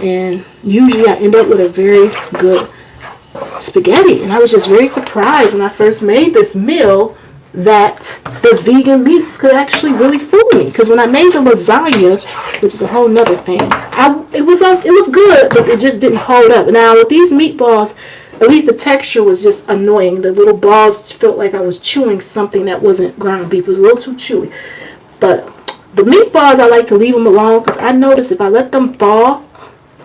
And usually I end up with a very good spaghetti. And I was just very surprised when I first made this meal that the vegan meats could actually really fool me. Because when I made the lasagna, which is a whole nother thing, it was good, but it just didn't hold up. Now with these meatballs, at least the texture was just annoying. The little balls felt like I was chewing something that wasn't ground beef. It was a little too chewy. But the meatballs, I like to leave them alone because I notice if I let them thaw,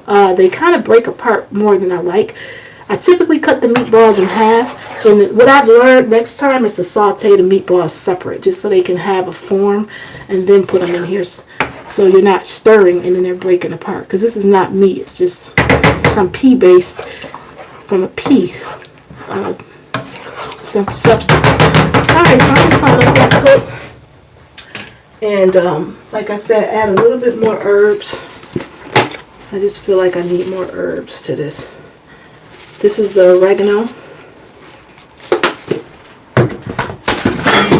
they kind of break apart more than I like. I typically cut the meatballs in half. And what I've learned next time is to saute the meatballs separate, just so they can have a form, and then put them in here. So you're not stirring and then they're breaking apart. Because this is not meat. It's just some pea based from a pea substance. Alright, so I'm just going to let that cook. And like I said, add a little bit more herbs. I just feel like I need more herbs to this. This is the oregano.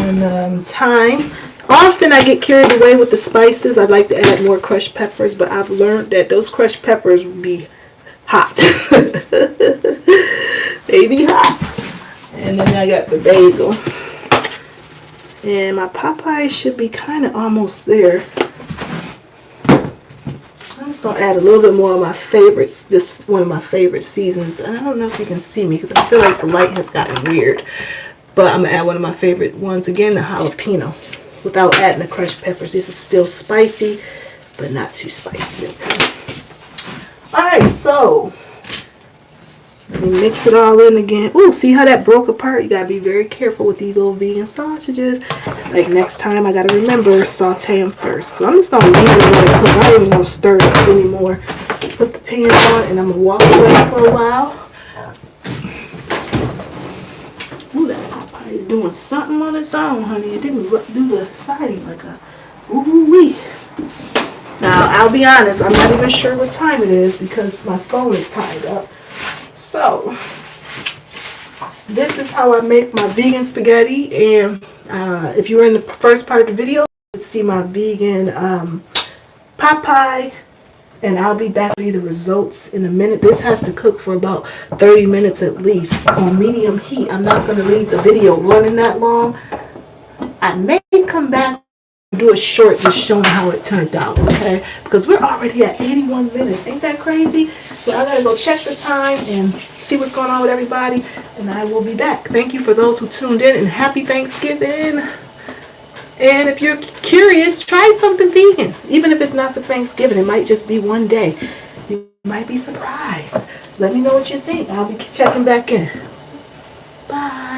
And thyme. Often I get carried away with the spices. I'd like to add more crushed peppers, but I've learned that those crushed peppers will be hot. They be hot. And then I got the basil. And my Popeye should be kind of almost there. I'm just going to add a little bit more of my favorites. This is one of my favorite seasons. And I don't know if you can see me because I feel like the light has gotten weird. But I'm going to add one of my favorite ones. Again, the jalapeno. Without adding the crushed peppers. This is still spicy, but not too spicy. Okay. Alright, so let me mix it all in again. Ooh, see how that broke apart? You gotta be very careful with these little vegan sausages. Like next time, I gotta remember saute them first. So I'm just gonna leave it and let it cook. I'm not even gonna stir it up anymore. Put the pan on, and I'm gonna walk away for a while. Ooh, that Popeye is doing something on its own, honey. It didn't do the siding like a ooh-wee. Now, I'll be honest, I'm not even sure what time it is because my phone is tied up. So, this is how I make my vegan spaghetti. And if you were in the first part of the video, you would see my vegan pot pie. And I'll be back with you the results in a minute. This has to cook for about 30 minutes at least on medium heat. I'm not going to leave the video running that long. I may come back and do a short just showing how it turned out, okay? Because we're already at 81 minutes. Ain't that crazy? So I got to go check the time and see what's going on with everybody. And I will be back. Thank you for those who tuned in, and happy Thanksgiving. And if you're curious, try something vegan. Even if it's not for Thanksgiving, it might just be one day. You might be surprised. Let me know what you think. I'll be checking back in. Bye.